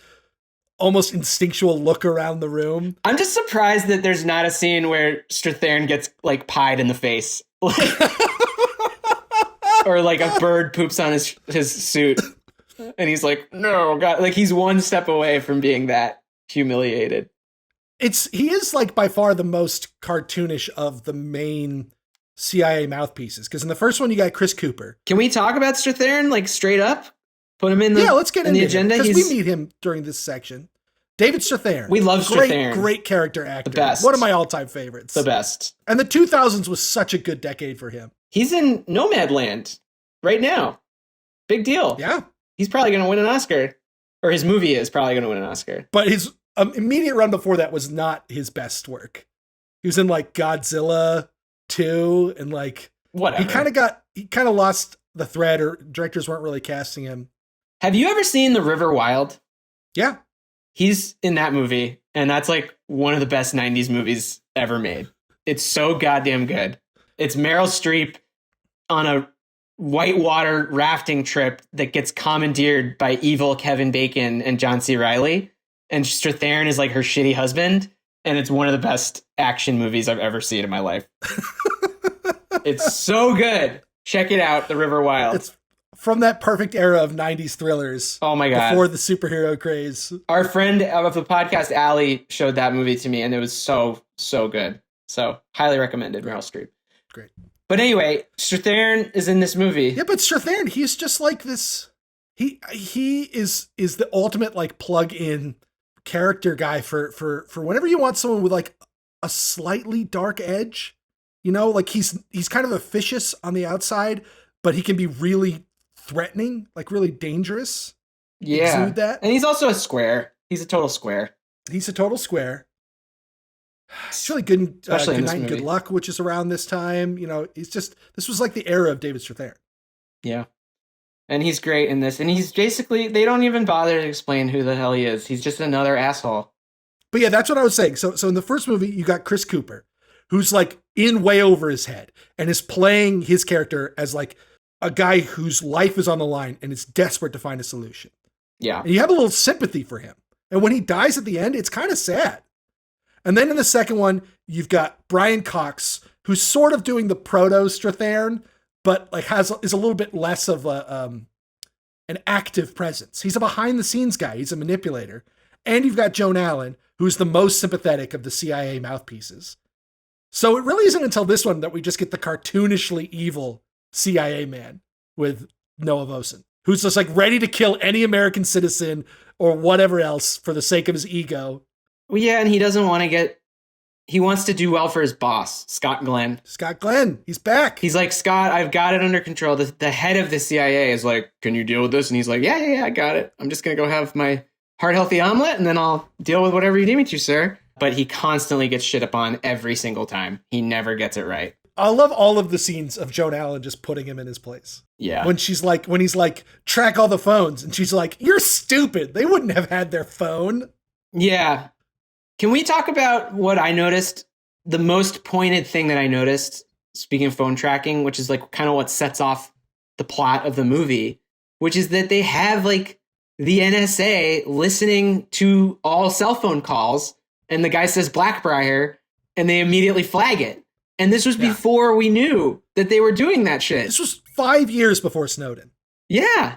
almost instinctual look around the room. I'm just surprised that there's not a scene where Strathern gets like pied in the face. Or like a bird poops on his suit. And he's like, no, God. Like he's one step away from being that humiliated. He is like by far the most cartoonish of the main CIA mouthpieces. Because in the first one, you got Chris Cooper. Can we talk about Strathern like straight up? Put him in the let's get into the agenda because we meet him during this section. David Strathern. We love Strathern. Great character actor. The best. One of my all-time favorites. The best. And the 2000s was such a good decade for him. He's in Nomadland right now. Big deal. Yeah. He's probably going to win an Oscar. Or his movie is probably going to win an Oscar. But his immediate run before that was not his best work. He was in like Godzilla 2 and like whatever. He kind of lost the thread, or directors weren't really casting him. Have you ever seen The River Wild? Yeah. He's in that movie, and that's like one of the best 90s movies ever made. It's so goddamn good. It's Meryl Streep on a whitewater rafting trip that gets commandeered by evil Kevin Bacon and John C. Reilly. And Strathern is like her shitty husband. And it's one of the best action movies I've ever seen in my life. It's so good. Check it out, The River Wild. It's from that perfect era of 90s thrillers. Oh my God. Before the superhero craze. Our friend of the podcast, Allie, showed that movie to me, and it was so, so good. So, highly recommended, Meryl Streep. Great. But anyway, Strathern is in this movie. Yeah, but Strathern, he's just like this. He is the ultimate like plug-in character guy for whenever you want someone with like a slightly dark edge. You know, like he's kind of officious on the outside, but he can be really threatening, like really dangerous. Yeah. Exude that. And he's also a square. He's a total square. He's a total square. It's really good in Good Night and Good Luck, which is around this time. You know, this was like the era of David Strathern. Yeah. And he's great in this. And he's basically, they don't even bother to explain who the hell he is. He's just another asshole. But yeah, that's what I was saying. So in the first movie, you got Chris Cooper, who's like in way over his head and is playing his character as like a guy whose life is on the line and is desperate to find a solution. Yeah. And you have a little sympathy for him. And when he dies at the end, it's kind of sad. And then in the second one, you've got Brian Cox, who's sort of doing the proto Strathern, but like is a little bit less of an active presence. He's a behind the scenes guy. He's a manipulator. And you've got Joan Allen, who's the most sympathetic of the CIA mouthpieces. So it really isn't until this one that we just get the cartoonishly evil CIA man with Noah Vosen, who's just like ready to kill any American citizen or whatever else for the sake of his ego. Well, yeah, and he doesn't want to he wants to do well for his boss, Scott Glenn. Scott Glenn, he's back. He's like, Scott, I've got it under control. The head of the CIA is like, can you deal with this? And he's like, yeah, I got it. I'm just going to go have my heart-healthy omelet, and then I'll deal with whatever you need me to, sir. But he constantly gets shit upon every single time. He never gets it right. I love all of the scenes of Joan Allen just putting him in his place. Yeah. When he's like, track all the phones. And she's like, you're stupid. They wouldn't have had their phone. Yeah. Can we talk about what I noticed? The most pointed thing that I noticed, speaking of phone tracking, which is like kind of what sets off the plot of the movie, which is that they have like the NSA listening to all cell phone calls, and the guy says Blackbriar, and they immediately flag it. And this was before we knew that they were doing that shit. This was 5 years before Snowden. Yeah.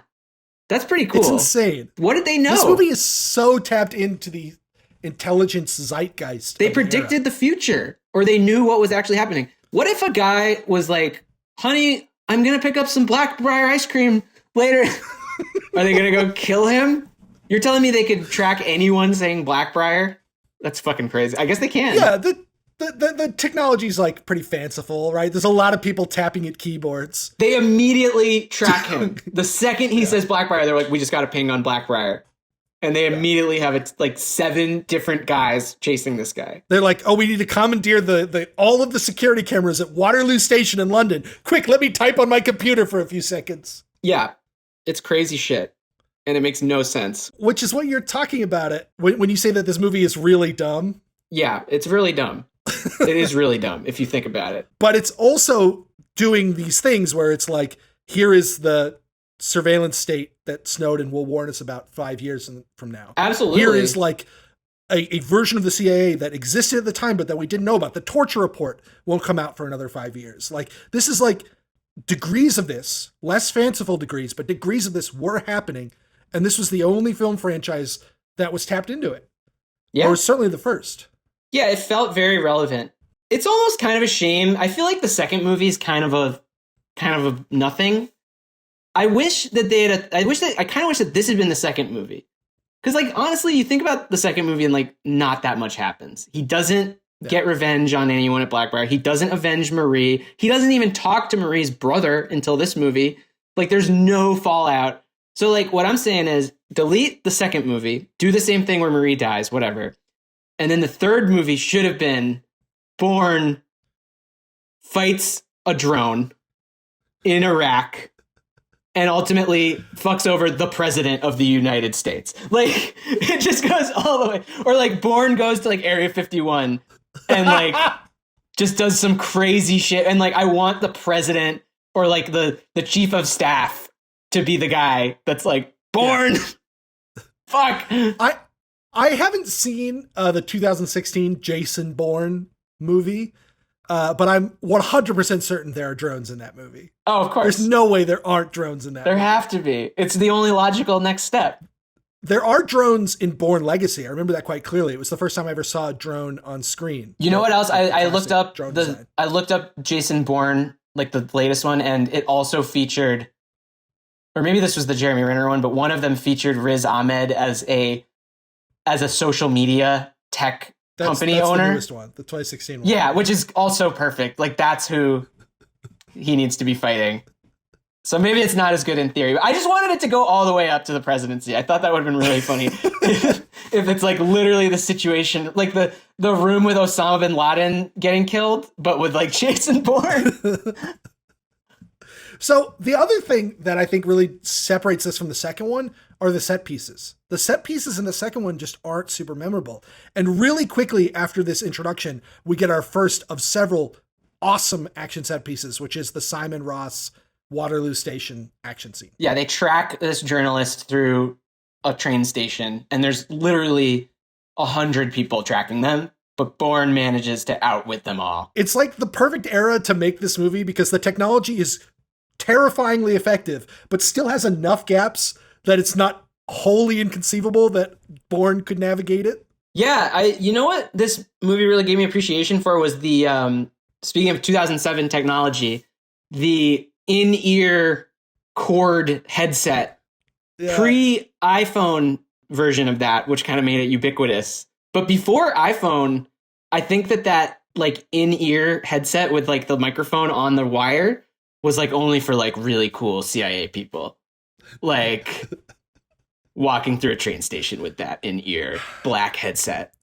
That's pretty cool. It's insane. What did they know? This movie is so tapped into the intelligence zeitgeist. They predicted the future, or they knew what was actually happening. What if a guy was like, honey, I'm going to pick up some Blackbriar ice cream later. Are they going to go kill him? You're telling me they could track anyone saying Blackbriar? That's fucking crazy. I guess they can. Yeah, the technology's like pretty fanciful, right? There's a lot of people tapping at keyboards. They immediately track him. The second he says Blackbriar, they're like, we just got to ping on Blackbriar. And they immediately have like 7 different guys chasing this guy. They're like, oh, we need to commandeer the all of the security cameras at Waterloo Station in London. Quick, let me type on my computer for a few seconds. Yeah, it's crazy shit. And it makes no sense. Which is what you're talking about it when you say that this movie is really dumb. Yeah, it's really dumb. It is really dumb if you think about it. But it's also doing these things where it's like, here is the surveillance state that Snowden will warn us about 5 years from now. Absolutely. Here is like a version of the CIA that existed at the time, but that we didn't know about. The torture report won't come out for another 5 years. Like, this is like degrees of this, less fanciful degrees, but degrees of this were happening. And this was the only film franchise that was tapped into it. Yeah. Or certainly the first. Yeah, it felt very relevant. It's almost kind of a shame. I feel like the second movie is kind of a nothing. I kind of wish that this had been the second movie. Because, like, honestly, you think about the second movie and, like, not that much happens. He doesn't get revenge on anyone at Blackbriar. He doesn't avenge Marie. He doesn't even talk to Marie's brother until this movie. Like, there's no fallout. So, like, what I'm saying is delete the second movie, do the same thing where Marie dies, whatever. And then the third movie should have been Bourne fights a drone in Iraq and ultimately fucks over the president of the United States. Like, it just goes all the way. Or, like, Bourne goes to, like, Area 51 and, like, just does some crazy shit. And, like, I want the president or, like, the chief of staff to be the guy that's like, Bourne! Fuck! I haven't seen the 2016 Jason Bourne movie, but I'm 100% certain there are drones in that movie. Oh, of course. There's no way there aren't drones in that There movie. have to be. It's the only logical next step. There are drones in Bourne Legacy. I remember that quite clearly. It was the first time I ever saw a drone on screen. You know what else? I looked up design. I looked up Jason Bourne, like the latest one, and it also featured, or maybe this was the Jeremy Renner one, but one of them featured Riz Ahmed as a social media tech company that's owner. The newest one, the 2016 one. Yeah, which is also perfect. Like, that's who he needs to be fighting. So maybe it's not as good in theory. But I just wanted it to go all the way up to the presidency. I thought that would have been really funny if it's like literally the situation, like the room with Osama bin Laden getting killed, but with like Jason Bourne. So the other thing that I think really separates this from the second one are the set pieces. The set pieces in the second one just aren't super memorable. And really quickly after this introduction, we get our first of several awesome action set pieces, which is the Simon Ross Waterloo Station action scene. Yeah, they track this journalist through a train station, and there's literally 100 people tracking them, but Bourne manages to outwit them all. It's like the perfect era to make this movie because the technology is terrifyingly effective, but still has enough gaps that it's not wholly inconceivable that Bourne could navigate it. Yeah, you know what this movie really gave me appreciation for was the, speaking of 2007 technology, the in-ear cord headset. Yeah. Pre-iPhone version of that, which kind of made it ubiquitous. But before iPhone, I think that like in-ear headset with like the microphone on the wire was like only for like really cool CIA people. Like walking through a train station with that in-ear black headset.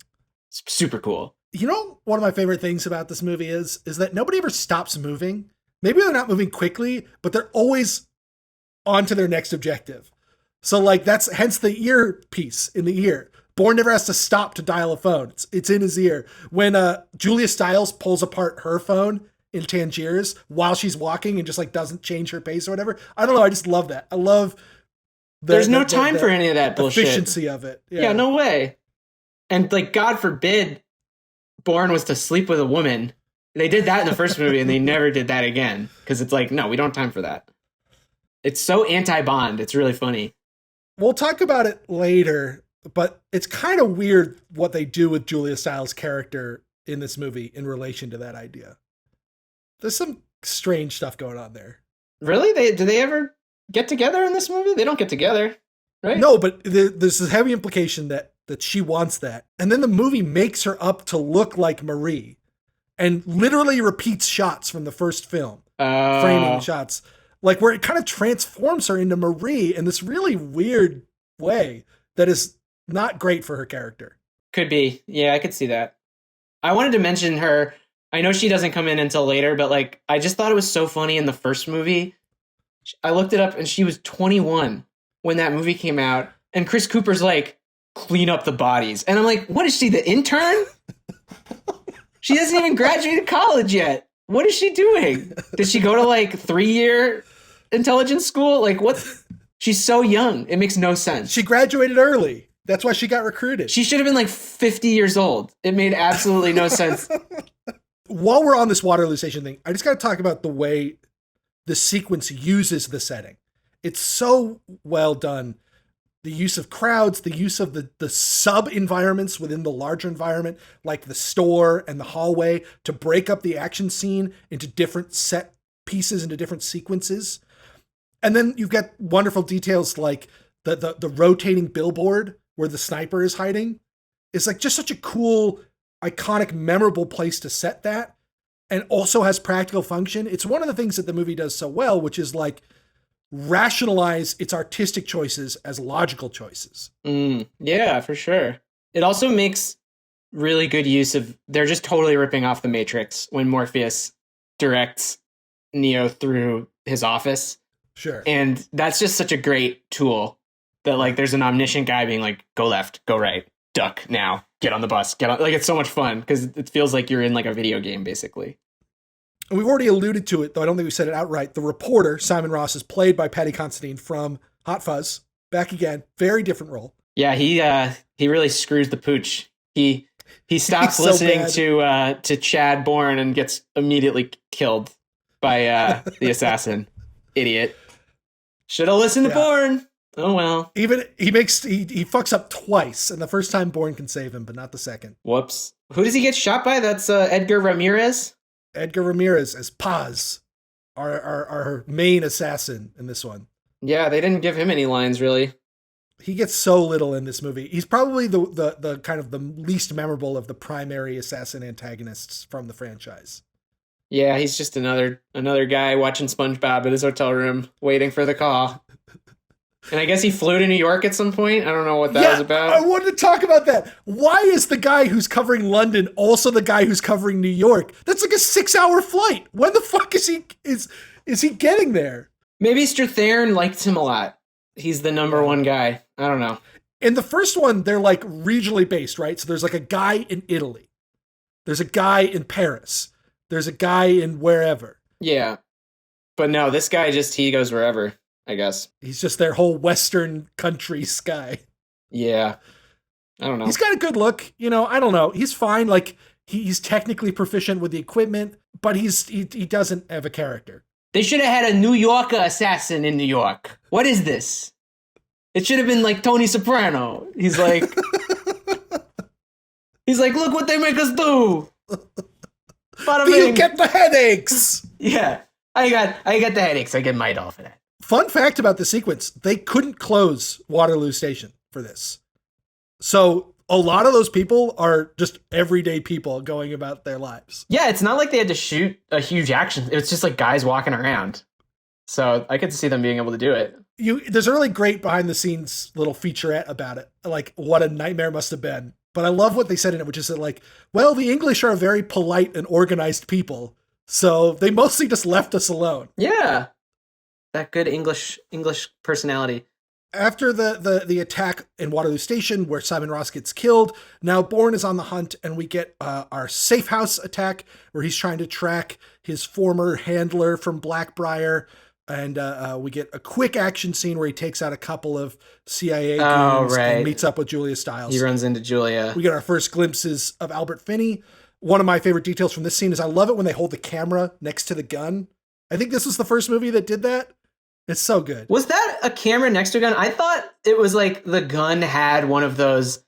It's super cool. You know, one of my favorite things about this movie is that nobody ever stops moving. Maybe they're not moving quickly, but they're always on to their next objective. So like that's hence the earpiece in the ear. Bourne never has to stop to dial a phone. It's in his ear. When Julia Stiles pulls apart her phone in Tangiers while she's walking and just like doesn't change her pace or whatever. I don't know. I just love that. I love there's no time for any of that bullshit. Efficiency of it. Yeah, no way. And like, God forbid Bourne was to sleep with a woman. They did that in the first movie and they never did that again. Because it's like, no, we don't have time for that. It's so anti-Bond. It's really funny. We'll talk about it later, but it's kind of weird what they do with Julia Stiles' character in this movie in relation to that idea. There's some strange stuff going on there. Really? Do they ever get together in this movie? They don't get together, right? No, but there's a heavy implication that she wants that. And then the movie makes her up to look like Marie and literally repeats shots from the first film, framing shots, like where it kind of transforms her into Marie in this really weird way that is not great for her character. Could be. Yeah, I could see that. I wanted to mention her. I know she doesn't come in until later, but like, I just thought it was so funny in the first movie. I looked it up and she was 21 when that movie came out. And Chris Cooper's like, clean up the bodies. And I'm like, what is she, the intern? She hasn't even graduated college yet. What is she doing? Did she go to like 3-year intelligence school? Like, what? She's so young. It makes no sense. She graduated early. That's why she got recruited. She should have been like 50 years old. It made absolutely no sense. While we're on this Waterloo Station thing, I just got to talk about the way the sequence uses the setting. It's so well done. The use of crowds, the use of the sub-environments within the larger environment, like the store and the hallway, to break up the action scene into different set pieces, into different sequences. And then you've got wonderful details like the rotating billboard where the sniper is hiding. It's like just such a cool, iconic, memorable place to set that, and also has practical function. It's one of the things that the movie does so well, which is like rationalize its artistic choices as logical choices. Yeah, for sure. It also makes really good use of, they're just totally ripping off the Matrix when Morpheus directs Neo through his office. Sure. And that's just such a great tool that like there's an omniscient guy being like, go left, go right, duck now, get on the bus, get on. Like, it's so much fun because it feels like you're in like a video game, basically. And we've already alluded to it, though I don't think we said it outright. The reporter, Simon Ross, is played by Paddy Considine from Hot Fuzz. Back again. Very different role. Yeah, he really screws the pooch. He stops so listening bad. to Chad Bourne and gets immediately killed by the assassin. Idiot. Should have listened to Bourne. Oh well. Even he fucks up twice, and the first time Bourne can save him, but not the second. Whoops. Who does he get shot by? That's Edgar Ramirez. Edgar Ramirez as Paz, our main assassin in this one. Yeah, they didn't give him any lines, really. He gets so little in this movie. He's probably the kind of the least memorable of the primary assassin antagonists from the franchise. Yeah, he's just another guy watching SpongeBob at his hotel room, waiting for the call. And I guess he flew to New York at some point. I don't know what that was about. I wanted to talk about that. Why is the guy who's covering London also the guy who's covering New York? That's like a 6-hour flight. When the fuck is he getting there? Maybe Strathairn liked him a lot. He's the number one guy. I don't know. In the first one, they're like regionally based, right? So there's like a guy in Italy. There's a guy in Paris. There's a guy in wherever. Yeah. But no, this guy he goes wherever, I guess. He's just their whole Western country guy. Yeah. I don't know. He's got a good look. I don't know. He's fine. Like, he's technically proficient with the equipment, but he doesn't have a character. They should have had a New Yorker assassin in New York. What is this? It should have been like Tony Soprano. He's like, look what they make us do. Bada Do you bing. get the headaches? Yeah. I got the headaches. I get Midol for that. Fun fact about the sequence, they couldn't close Waterloo Station for this. So a lot of those people are just everyday people going about their lives. Yeah, it's not like they had to shoot a huge action. It was just like guys walking around. So I could see them being able to do it. There's a really great behind the scenes little featurette about it. Like what a nightmare must have been. But I love what they said in it, which is that like, well, the English are a very polite and organized people. So they mostly just left us alone. Yeah. That good English personality. After the attack in Waterloo Station where Simon Ross gets killed, now Bourne is on the hunt and we get our safe house attack where he's trying to track his former handler from Blackbriar. And we get a quick action scene where he takes out a couple of CIA goons and meets up with Julia Stiles. He runs into Julia. We get our first glimpses of Albert Finney. One of my favorite details from this scene is I love it when they hold the camera next to the gun. I think this was the first movie that did that. It's so good. Was that a camera next to a gun? I thought it was like the gun had one of those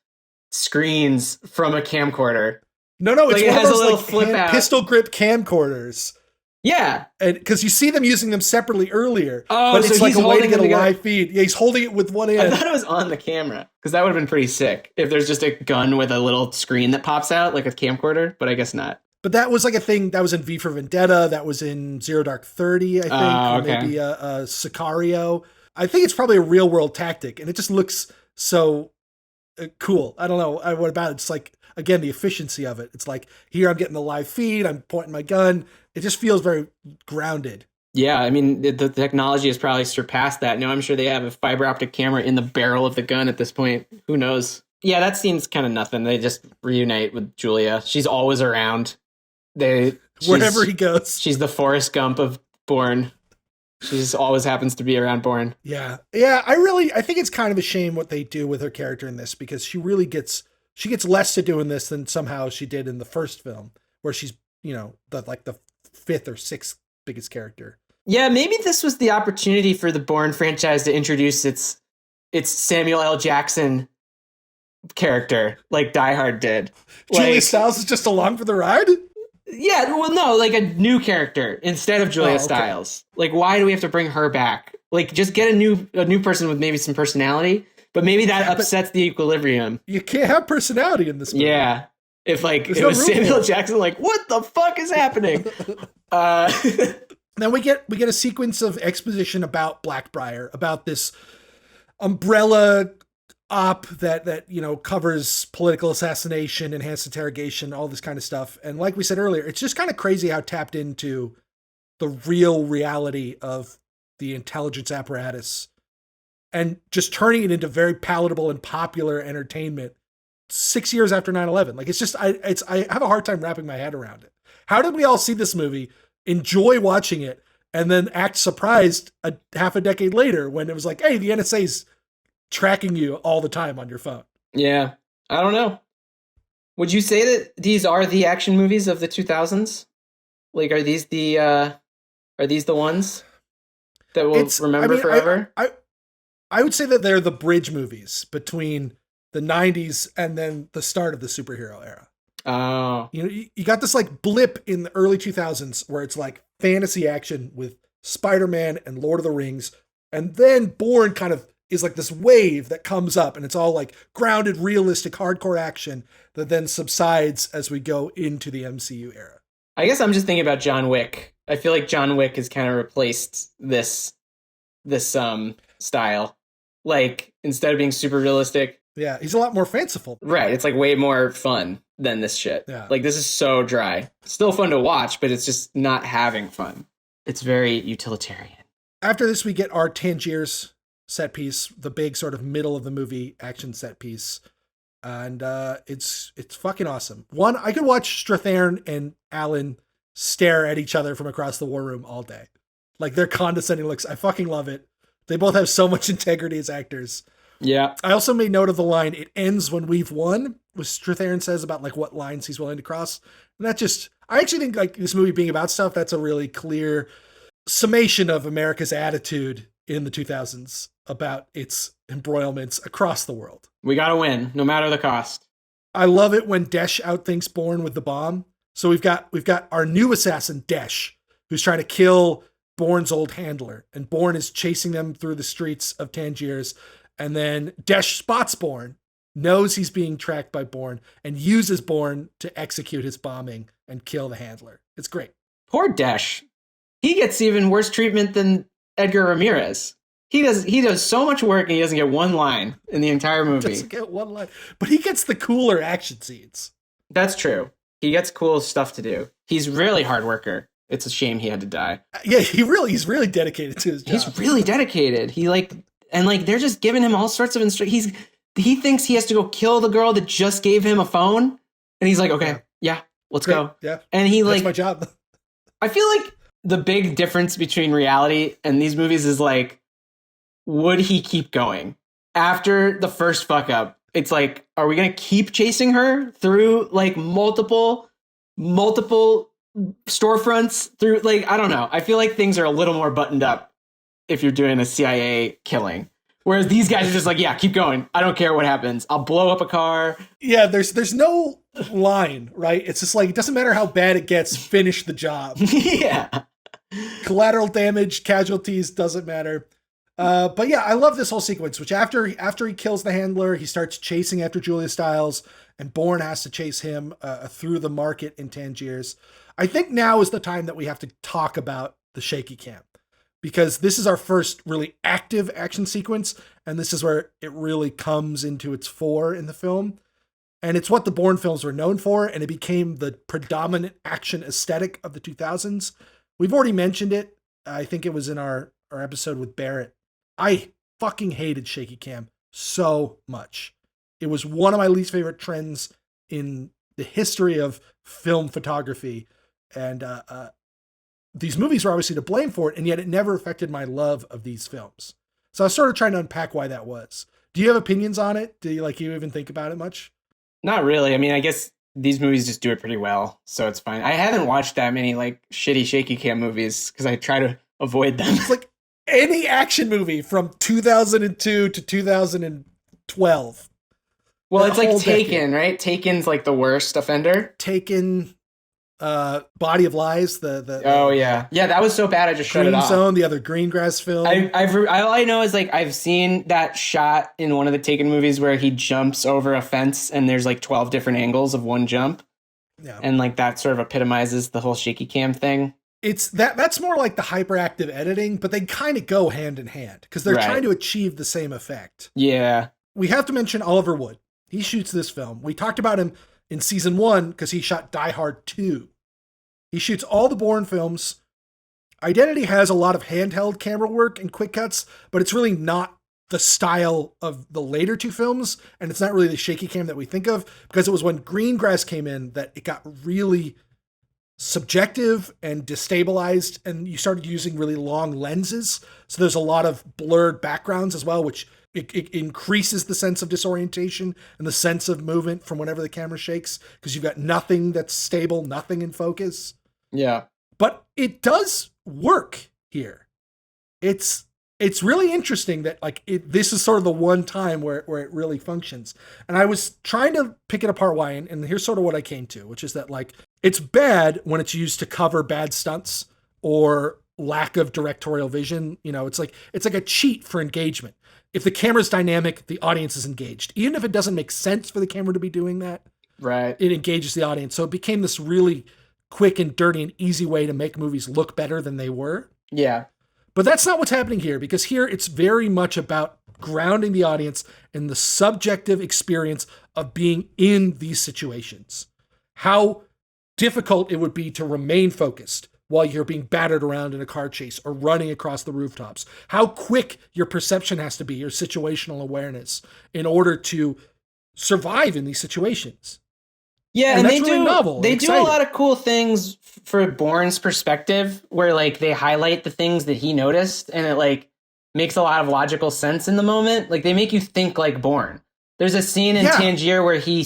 screens from a camcorder. No, it's like one it has of those a little flip out. pistol grip camcorders. Yeah. And because you see them using them separately earlier. Oh, but so it's like he's a way to holding get a them together. live feed. Yeah, he's holding it with one hand. I thought it was on the camera because that would have been pretty sick if there's just a gun with a little screen that pops out like a camcorder, but I guess not. But that was like a thing that was in V for Vendetta. That was in Zero Dark 30, I think. Or maybe Sicario. I think it's probably a real world tactic. And it just looks so cool. I don't know what about it. It's like, again, the efficiency of it. It's like, here I'm getting the live feed. I'm pointing my gun. It just feels very grounded. Yeah, I mean, the technology has probably surpassed that. Now I'm sure they have a fiber optic camera in the barrel of the gun at this point. Who knows? Yeah, that scene's kind of nothing. They just reunite with Julia. She's always around. Wherever he goes. She's the Forrest Gump of Bourne. She just always happens to be around Bourne. Yeah. I think it's kind of a shame what they do with her character in this, because she gets less to do in this than somehow she did in the first film, where she's, the fifth or sixth biggest character. Yeah, maybe this was the opportunity for the Bourne franchise to introduce its Samuel L. Jackson character, like Die Hard did. Julia Stiles is just along for the ride? Yeah, well, no, like a new character instead of Julia Stiles. Like, why do we have to bring her back? Like, just get a new person with maybe some personality, but maybe that upsets the equilibrium. You can't have personality in this movie. Yeah. If it was Samuel Jackson, like, what the fuck is happening? Then we get a sequence of exposition about Blackbriar, about this umbrella op that covers political assassination, enhanced interrogation, all this kind of stuff. And like we said earlier, it's just kind of crazy how tapped into the real reality of the intelligence apparatus and just turning it into very palatable and popular entertainment 6 years after 9/11. Like, it's just, I have a hard time wrapping my head around it. How did we all see this movie, enjoy watching it, and then act surprised half a decade later when it was like, hey, the NSA's tracking you all the time on your phone? Yeah, I don't know. Would you say that these are the action movies of the 2000s? Like, are these the ones that we'll remember forever? I would say that they're the bridge movies between the 90s and then the start of the superhero era. Oh. You got this like blip in the early 2000s where it's like fantasy action with Spider-Man and Lord of the Rings. And then Bourne kind of is like this wave that comes up, and it's all like grounded, realistic, hardcore action that then subsides as we go into the MCU era. I guess I'm just thinking about John Wick. I feel like John Wick has kind of replaced this style. Like, instead of being super realistic. Yeah, he's a lot more fanciful. Right, it's like way more fun than this shit. Yeah. Like, this is so dry. Still fun to watch, but it's just not having fun. It's very utilitarian. After this, we get our Tangiers set piece, the big sort of middle of the movie action set piece. And it's fucking awesome. One, I could watch Strathairn and Alan stare at each other from across the war room all day. Like, their condescending looks. I fucking love it. They both have so much integrity as actors. Yeah. I also made note of the line, "It ends when we've won," which Strathairn says about like what lines he's willing to cross. And that just, I actually think like this movie being about stuff, that's a really clear summation of America's attitude in the 2000s about its embroilments across the world. We gotta win, no matter the cost. I love it when Desh outthinks Bourne with the bomb. So we've got our new assassin, Desh, who's trying to kill Bourne's old handler. And Bourne is chasing them through the streets of Tangiers. And then Desh spots Bourne, knows he's being tracked by Bourne, and uses Bourne to execute his bombing and kill the handler. It's great. Poor Desh. He gets even worse treatment than Edgar Ramirez. He does so much work and he doesn't get one line in the entire movie. Doesn't get one line. But he gets the cooler action scenes. That's true. He gets cool stuff to do. He's really hard worker. It's a shame he had to die. Yeah, he's really dedicated to his job. He's really dedicated. They're just giving him all sorts of instructions. He thinks he has to go kill the girl that just gave him a phone. And he's like, okay, yeah let's Great. go. Yeah. And that's my job. I feel like the big difference between reality and these movies is like, would he keep going after the first fuck up? It's like, are we going to keep chasing her through like multiple storefronts through, like, I don't know. I feel like things are a little more buttoned up if you're doing a CIA killing. Whereas these guys are just like, yeah, keep going. I don't care what happens. I'll blow up a car. Yeah, there's no line, right? It's just like, it doesn't matter how bad it gets, finish the job. Yeah. Collateral damage, casualties, doesn't matter. But yeah, I love this whole sequence, which after he kills the handler, he starts chasing after Julia Stiles, and Bourne has to chase him through the market in Tangiers. I think now is the time that we have to talk about the shaky cam, because this is our first really active action sequence, and this is where it really comes into its fore in the film. And it's what the Bourne films were known for, and it became the predominant action aesthetic of the 2000s. We've already mentioned it. I think it was in our episode with Barrett. I fucking hated shaky cam so much. It was one of my least favorite trends in the history of film photography. And these movies are obviously to blame for it, and yet it never affected my love of these films. So I was sort of trying to unpack why that was. Do you have opinions on it? Do you even think about it much? Not really. I mean, I guess these movies just do it pretty well, so it's fine. I haven't watched that many like shitty shaky cam movies because I try to avoid them. It's like any action movie from 2002 to 2012. Well, it's like Taken, right? Taken's like the worst offender. Taken, Body of Lies. Oh yeah, that was so bad I just shut it off. Green Zone, the other Greengrass film. All I know is like I've seen that shot in one of the Taken movies where he jumps over a fence and there's like 12 different angles of one jump. Yeah, and like that sort of epitomizes the whole shaky cam thing. It's that's more like the hyperactive editing, but they kind of go hand in hand because they're trying to achieve the same effect. Yeah, we have to mention Oliver Wood. He shoots this film. We talked about him in season 1 because he shot Die Hard 2. He shoots all the Bourne films. Identity has a lot of handheld camera work and quick cuts, but it's really not the style of the later 2 films, and it's not really the shaky cam that we think of, because it was when Greengrass came in that it got really subjective and destabilized, and you started using really long lenses. So there's a lot of blurred backgrounds as well, which it increases the sense of disorientation and the sense of movement from whenever the camera shakes, because you've got nothing that's stable, nothing in focus. Yeah. But it does work here. It's really interesting that like this is sort of the one time where it really functions. And I was trying to pick it apart why, and here's sort of what I came to, which is that like it's bad when it's used to cover bad stunts or lack of directorial vision. You know, it's like a cheat for engagement. If the camera's dynamic, the audience is engaged. Even if it doesn't make sense for the camera to be doing that, right? It engages the audience. So it became this really quick and dirty and easy way to make movies look better than they were. Yeah. But that's not what's happening here, because here it's very much about grounding the audience in the subjective experience of being in these situations. How difficult it would be to remain focused while you're being battered around in a car chase or running across the rooftops. How quick your perception has to be, your situational awareness, in order to survive in these situations. Yeah, and they do exciting. A lot of cool things for Bourne's perspective, where like they highlight the things that he noticed, and it like makes a lot of logical sense in the moment. Like they make you think like Bourne. There's a scene in Tangier where he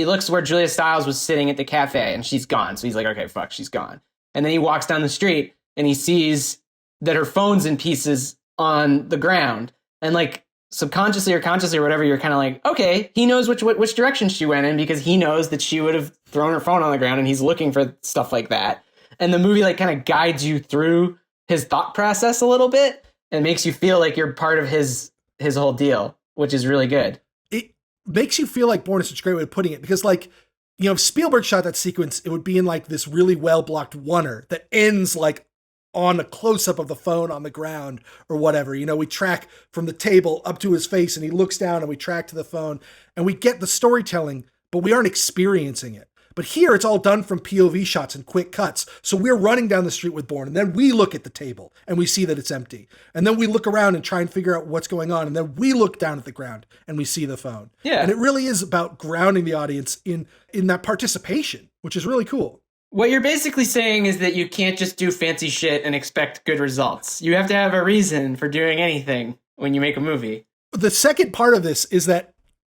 looks where Julia Stiles was sitting at the cafe and she's gone. So he's like, okay, fuck, she's gone. And then he walks down the street and he sees that her phone's in pieces on the ground. And like subconsciously or consciously or whatever, you're kind of like, okay, he knows which direction she went in, because he knows that she would have thrown her phone on the ground, and he's looking for stuff like that. And the movie like kind of guides you through his thought process a little bit and makes you feel like you're part of his whole deal, which is really good. It makes you feel like Bourne is such a great way of putting it, because like, you know, if Spielberg shot that sequence, it would be in like this really well blocked oneer that ends like on a close-up of the phone on the ground or whatever. You know, we track from the table up to his face and he looks down, and we track to the phone, and we get the storytelling, but we aren't experiencing it. But here it's all done from POV shots and quick cuts. So we're running down the street with Bourne, and then we look at the table and we see that it's empty. And then we look around and try and figure out what's going on. And then we look down at the ground and we see the phone. Yeah. And it really is about grounding the audience in that participation, which is really cool. What you're basically saying is that you can't just do fancy shit and expect good results. You have to have a reason for doing anything when you make a movie. The second part of this is that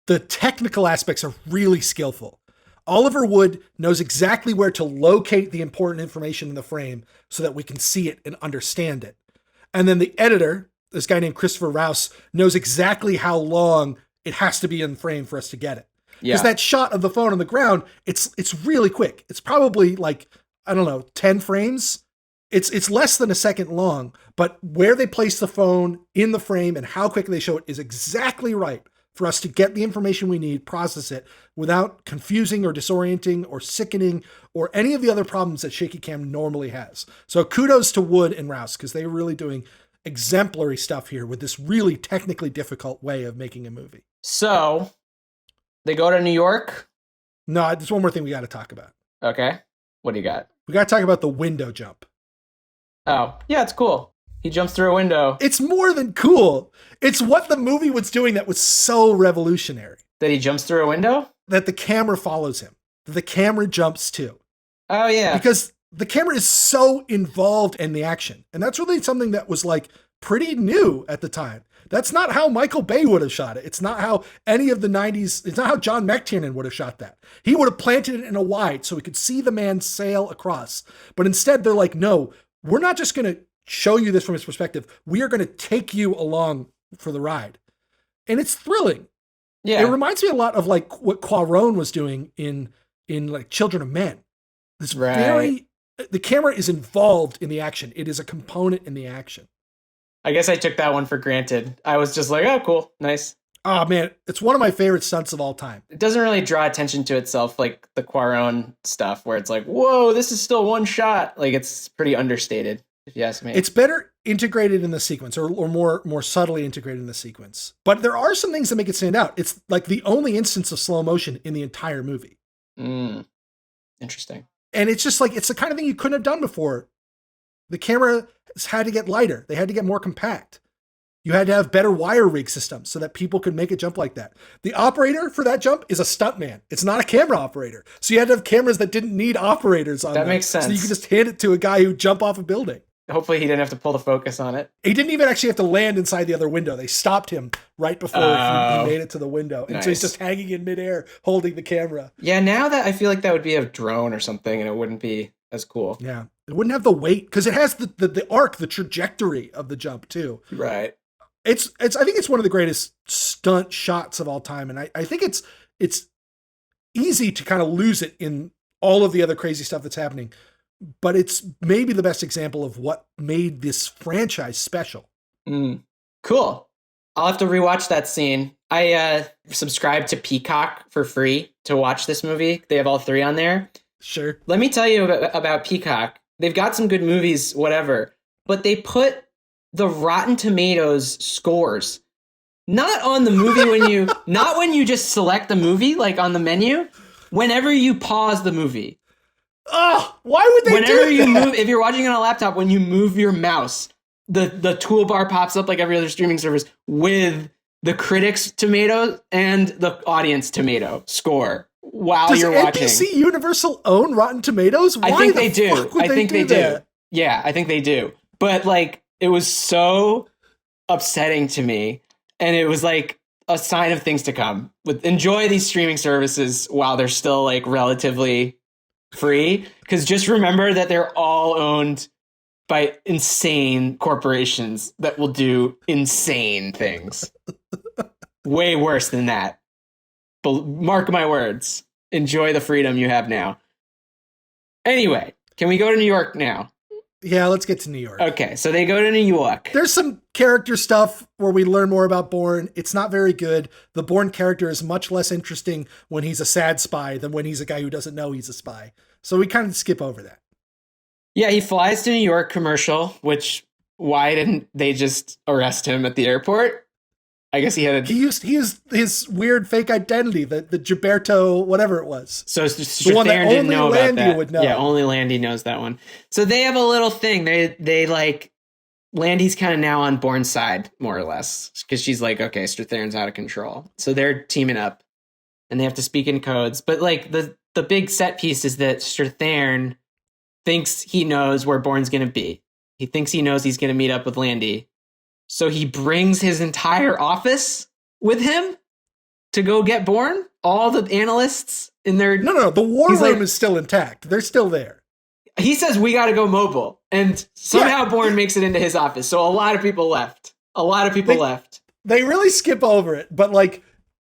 the technical aspects are really skillful. Oliver Wood knows exactly where to locate the important information in the frame so that we can see it and understand it. And then the editor, this guy named Christopher Rouse, knows exactly how long it has to be in frame for us to get it. Because that shot of the phone on the ground, it's really quick. It's probably like, I don't know, 10 frames. It's less than a second long, but where they place the phone in the frame and how quick they show it is exactly right for us to get the information we need, process it without confusing or disorienting or sickening or any of the other problems that shaky cam normally has. So kudos to Wood and Rouse, because they're really doing exemplary stuff here with this really technically difficult way of making a movie. So they go to New York. No, there's one more thing we got to talk about. Okay. What do you got? We got to talk about the window jump. Oh, yeah, it's cool. He jumps through a window. It's more than cool. It's what the movie was doing that was so revolutionary. That he jumps through a window? That the camera follows him. That the camera jumps too. Oh, yeah. Because the camera is so involved in the action. And that's really something that was like pretty new at the time. That's not how Michael Bay would have shot it. It's not how any of the 90s, it's not how John McTiernan would have shot that. He would have planted it in a wide so we could see the man sail across. But instead they're like, no, we're not just going to show you this from his perspective. We are going to take you along for the ride. And it's thrilling. Yeah. It reminds me a lot of like what Cuarón was doing in like Children of Men. This the camera is involved in the action. It is a component in the action. I guess I took that one for granted. I was just like, oh, cool. Nice. Oh man, it's one of my favorite stunts of all time. It doesn't really draw attention to itself like the Cuarón stuff where it's like, whoa, this is still one shot. Like it's pretty understated, if you ask me. It's better integrated in the sequence or more subtly integrated in the sequence. But there are some things that make it stand out. It's like the only instance of slow motion in the entire movie. Interesting. And it's just like, it's the kind of thing you couldn't have done before. The camera had to get lighter. They had to get more compact. You had to have better wire rig systems so that people could make a jump like that. The operator for that jump is a stuntman. It's not a camera operator. So you had to have cameras that didn't need operators on them. That makes sense. So you could just hand it to a guy who'd jump off a building. Hopefully he didn't have to pull the focus on it. He didn't even actually have to land inside the other window. They stopped him right before he made it to the window. And so he's just hanging in midair holding the camera. Yeah, now that I feel like that would be a drone or something and it wouldn't be as cool. Yeah. It wouldn't have the weight because it has the arc, the trajectory of the jump too. Right. I think it's one of the greatest stunt shots of all time. And I think it's easy to kind of lose it in all of the other crazy stuff that's happening. But it's maybe the best example of what made this franchise special. Cool. I'll have to rewatch that scene. I subscribed to Peacock for free to watch this movie. They have all 3 on there. Sure. Let me tell you about Peacock. They've got some good movies, whatever, but they put the Rotten Tomatoes scores not on the movie not when you just select the movie, like on the menu, whenever you pause the movie. Oh, why would they Whenever do you that? move, if you're watching on a laptop, when you move your mouse, the toolbar pops up like every other streaming service with the critics' tomato and the audience tomato score while you're watching. Does NBC Universal own Rotten Tomatoes? Why I think they do. I think they do. That? Yeah, I think they do. But like, it was so upsetting to me, and it was like a sign of things to come. Enjoy these streaming services while they're still like relatively free, because just remember that they're all owned by insane corporations that will do insane things. Way worse than that. But mark my words. Enjoy the freedom you have now. Anyway, can we go to New York now? Yeah, let's get to New York. Okay, so they go to New York. There's some character stuff where we learn more about Bourne. It's not very good. The Bourne character is much less interesting when he's a sad spy than when he's a guy who doesn't know he's a spy. So we kind of skip over that. Yeah, he flies to New York commercial, which why didn't they just arrest him at the airport? I guess he had He used his weird fake identity, the Gilberto, whatever it was. So the one that Strathairn didn't only know about Landy that. would know. Yeah, only Landy knows that one. So they have a little thing. They like, Landy's kind of now on Bourne's side, more or less, because she's like, okay, Strathairn's out of control. So they're teaming up, and they have to speak in codes. But like the big set piece is that Strathairn thinks he knows where Bourne's going to be. He thinks he knows he's going to meet up with Landy. So he brings his entire office with him to go get Bourne. All the analysts in their... No. The war room is still intact. They're still there. He says, we got to go mobile. And somehow Bourne makes it into his office. So a lot of people left. They really skip over it. But like,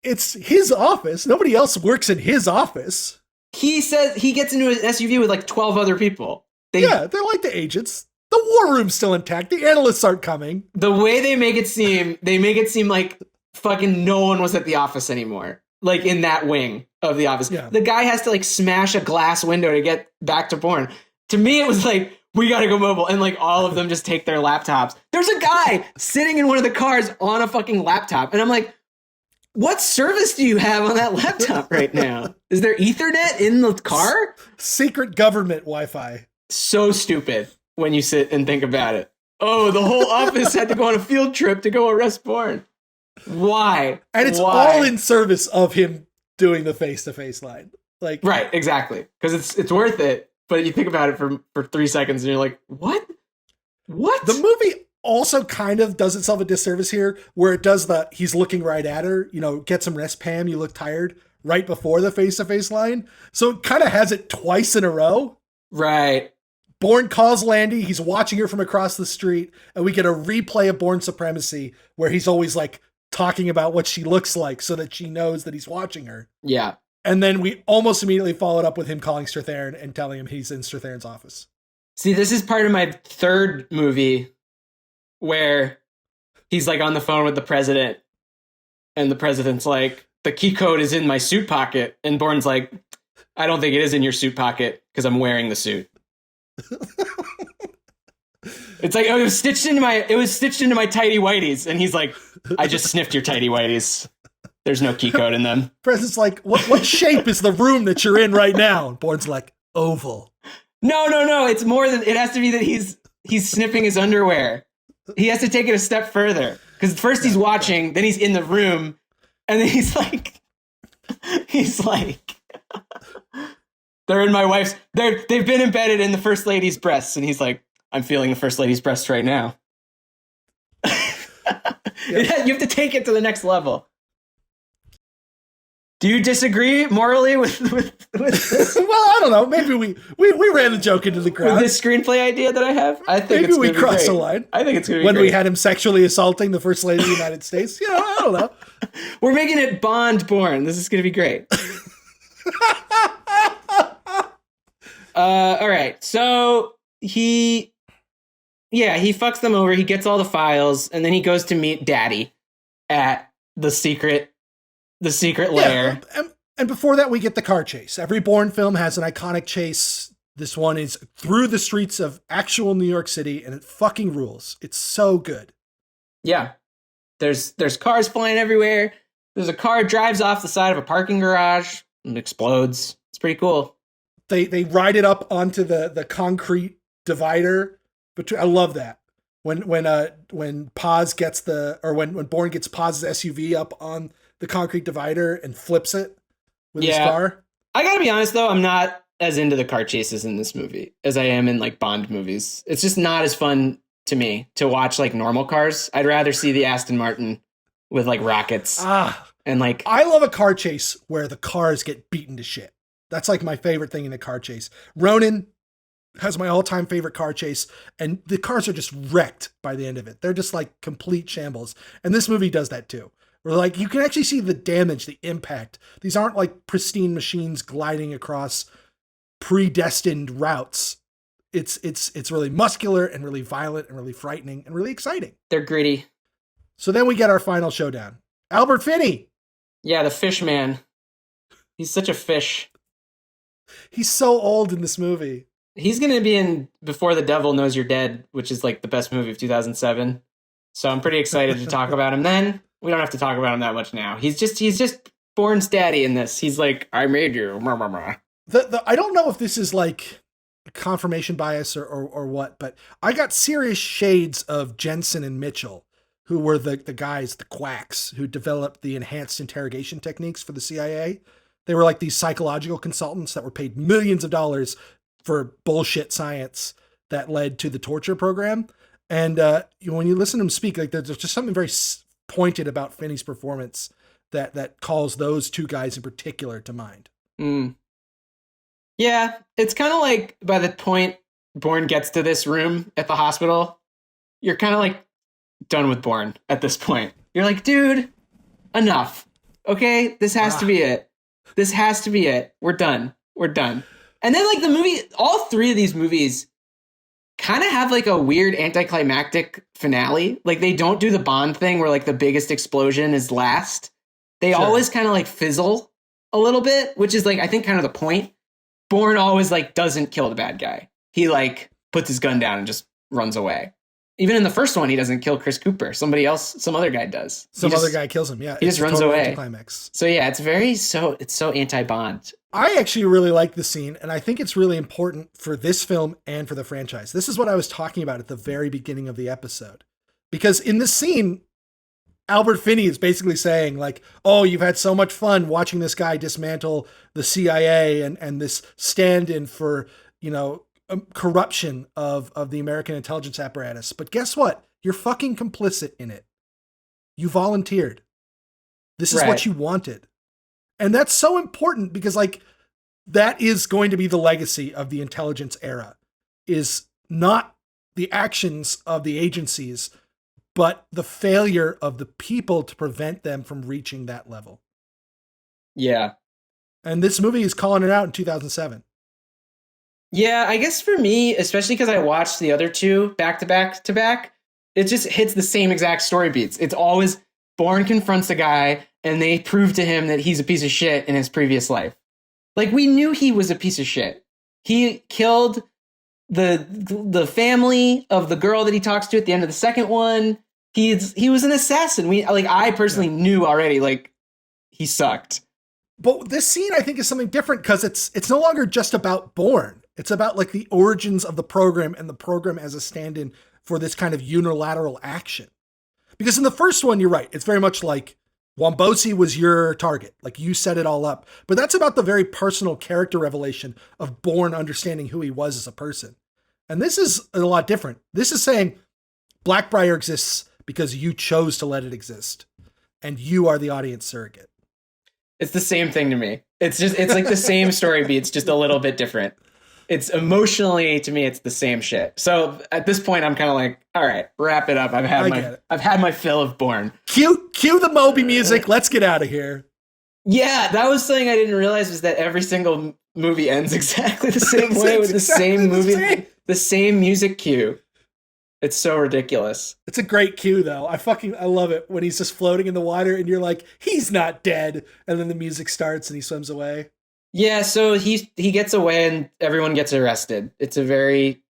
it's his office. Nobody else works in his office. He says he gets into an SUV with like 12 other people. They're like the agents. The war room's still intact. The analysts aren't coming. The way they make it seem like fucking no one was at the office anymore. Like in that wing of the office. Yeah. The guy has to like smash a glass window to get back to Bourne. To me, it was like, we got to go mobile. And like all of them just take their laptops. There's a guy sitting in one of the cars on a fucking laptop. And I'm like, what service do you have on that laptop right now? Is there Ethernet in the car? Secret government Wi-Fi. So stupid when you sit and think about it. Oh, the whole office had to go on a field trip to go arrest Bourne. Why? And it's all in service of him doing the face-to-face line. Like, right, exactly. Because it's worth it. but you think about it for 3 seconds and you're like, what? The movie also kind of does itself a disservice here, where it does he's looking right at her, get some rest, Pam, you look tired, right before the face-to-face line. So it kind of has it twice in a row. Right. Bourne calls Landy, he's watching her from across the street, and we get a replay of Bourne Supremacy, where he's always like talking about what she looks like so that she knows that he's watching her. Yeah. And then we almost immediately followed up with him calling Strathairn and telling him he's in Strathairn's office. See, this is part of my third movie where he's like on the phone with the president and the president's like, the key code is in my suit pocket. And Bourne's like, I don't think it is in your suit pocket because I'm wearing the suit. It's like, it was stitched into my tighty whities. And he's like, I just sniffed your tighty whities. There's no key code in them. President's like, what shape is the room that you're in right now? And Bourne's like, oval. No. It's more than, it has to be that he's sniffing his underwear. He has to take it a step further. Because first he's watching, then he's in the room, and then he's like, they're in my wife's, they've been embedded in the first lady's breasts. And he's like, I'm feeling the first lady's breasts right now. You have to take it to the next level. Do you disagree morally with this? Well, I don't know. Maybe we ran the joke into the ground. With this screenplay idea that I have? I think maybe we crossed the line. I think it's going to be when great. we had him sexually assaulting the First Lady of the United States. I don't know. We're making it Bond Bourne. This is going to be great. All right. So he fucks them over. He gets all the files, and then he goes to meet Daddy at the secret lair. And before that, we get the car chase. Every Bourne film has an iconic chase. This one is through the streets of actual New York City, and it fucking rules. It's so good. Yeah. There's cars flying everywhere. There's a car drives off the side of a parking garage and explodes. It's pretty cool. They ride it up onto the concrete divider. I love that. When Paz gets when Bourne gets Paz's SUV up on the concrete divider and flips it with his car. I gotta be honest though, I'm not as into the car chases in this movie as I am in like Bond movies. It's just not as fun to me to watch like normal cars. I'd rather see the Aston Martin with like rockets. And like, I love a car chase where the cars get beaten to shit. That's like my favorite thing in a car chase. Ronin has my all-time favorite car chase, and the cars are just wrecked by the end of it. They're just like complete shambles. And this movie does that too. Where like you can actually see the damage, the impact. These aren't like pristine machines gliding across predestined routes. It's really muscular and really violent and really frightening and really exciting. They're gritty. So then we get our final showdown. Albert Finney. Yeah, the fish man. He's such a fish. He's so old in this movie. He's going to be in Before the Devil Knows You're Dead, which is like the best movie of 2007. So I'm pretty excited to talk about him then. We don't have to talk about him that much now. He's just Bourne's daddy in this. He's like, I made you. I don't know if this is like confirmation bias or what, but I got serious shades of Jensen and Mitchell, who were the guys, the quacks, who developed the enhanced interrogation techniques for the CIA. They were like these psychological consultants that were paid millions of dollars for bullshit science that led to the torture program. And when you listen to them speak, like there's just something very pointed about Finney's performance that calls those two guys in particular to mind. Mm. Yeah, it's kind of like by the point Bourne gets to this room at the hospital, you're kind of like done with Bourne at this point. You're like, dude, enough. Okay, this has to be it. This has to be it. We're done. And then like the movie, all three of these movies kind of have like a weird anticlimactic finale. Like they don't do the Bond thing where like the biggest explosion is last. They always kind of like fizzle a little bit, which is like, I think kind of the point. Bourne always like doesn't kill the bad guy. He like puts his gun down and just runs away. Even in the first one, he doesn't kill Chris Cooper. Somebody else, some other guy does. Other guy kills him. Yeah. He just runs away. Climax. So yeah, it's so anti-Bond. I actually really like the scene, and I think it's really important for this film and for the franchise. This is what I was talking about at the very beginning of the episode. Because in this scene, Albert Finney is basically saying like, oh, you've had so much fun watching this guy dismantle the CIA and this stand-in for, corruption of the American intelligence apparatus. But guess what? You're fucking complicit in it. You volunteered. This is what you wanted. And that's so important because like that is going to be the legacy of the intelligence era, is not the actions of the agencies, but the failure of the people to prevent them from reaching that level. Yeah. And this movie is calling it out in 2007. Yeah, I guess for me, especially because I watched the other two back to back to back, it just hits the same exact story beats. It's always Bourne confronts a guy and they prove to him that he's a piece of shit in his previous life. Like, we knew he was a piece of shit. He killed the family of the girl that he talks to at the end of the second one. He was an assassin. I personally knew already, like, he sucked. But this scene, I think, is something different because it's no longer just about Bourne. It's about like the origins of the program and the program as a stand-in for this kind of unilateral action. Because in the first one, you're right. It's very much like Wombosi was your target. Like, you set it all up. But that's about the very personal character revelation of Bourne understanding who he was as a person. And this is a lot different. This is saying Blackbriar exists because you chose to let it exist. And you are the audience surrogate. It's the same thing to me. It's like the same story beats, just a little bit different. It's emotionally, to me, it's the same shit. So at this point, I'm kind of like, all right, wrap it up. I've had my fill of Bourne. Cue the Moby music. Let's get out of here. Yeah, that was something I didn't realize, was that every single movie ends exactly the same way with the same movie, the same music cue. It's so ridiculous. It's a great cue, though. I love it when he's just floating in the water and you're like, he's not dead. And then the music starts and he swims away. Yeah, so he gets away and everyone gets arrested. It's a very,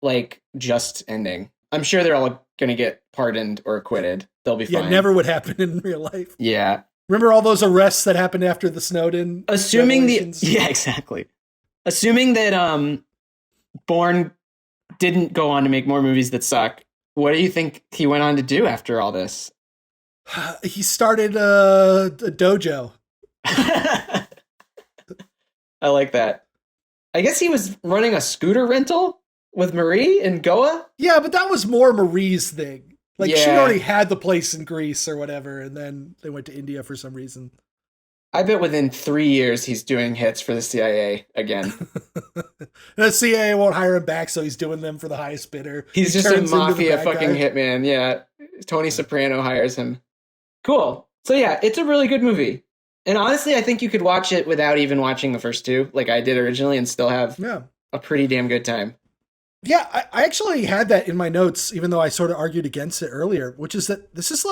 like, just ending. I'm sure they're all going to get pardoned or acquitted. They'll be fine. Yeah, never would happen in real life. Yeah. Remember all those arrests that happened after the Snowden? Yeah, exactly. Assuming that Bourne didn't go on to make more movies that suck, what do you think he went on to do after all this? He started a dojo. I like that. I guess he was running a scooter rental with Marie in Goa? Yeah, but that was more Marie's thing. Like, Yeah. she already had the place in Greece or whatever, and then they went to India for some reason. I bet within 3 years he's doing hits for the CIA again. The CIA won't hire him back, so he's doing them for the highest bidder. He's He just a turns into the mafia bad fucking guy. hitman. Yeah. Tony Soprano hires him. Cool. So yeah, it's a really good movie. And honestly, I think you could watch it without even watching the first two, like I did originally, and still have a pretty damn good time. Yeah, I actually had that in my notes, even though I sort of argued against it earlier, which is that this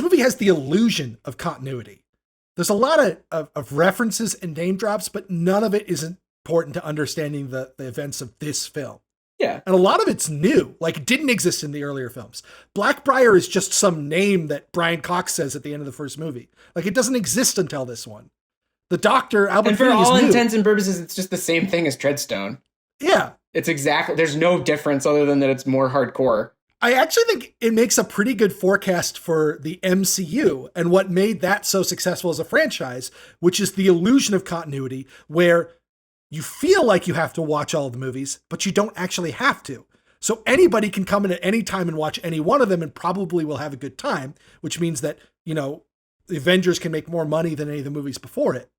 movie has the illusion of continuity. There's a lot of references and name drops, but none of it is important to understanding the events of this film. Yeah. And a lot of it's new, like it didn't exist in the earlier films. Blackbriar is just some name that Brian Cox says at the end of the first movie. Like, it doesn't exist until this one. The Doctor, Albert And for Finney, all is new. intents and purposes, it's just the same thing as Treadstone. Yeah. It's exactly, there's no difference other than that it's more hardcore. I actually think it makes a pretty good forecast for the MCU and what made that so successful as a franchise, which is the illusion of continuity, where you feel like you have to watch all of the movies, but you don't actually have to. So anybody can come in at any time and watch any one of them and probably will have a good time, which means that, the Avengers can make more money than any of the movies before it.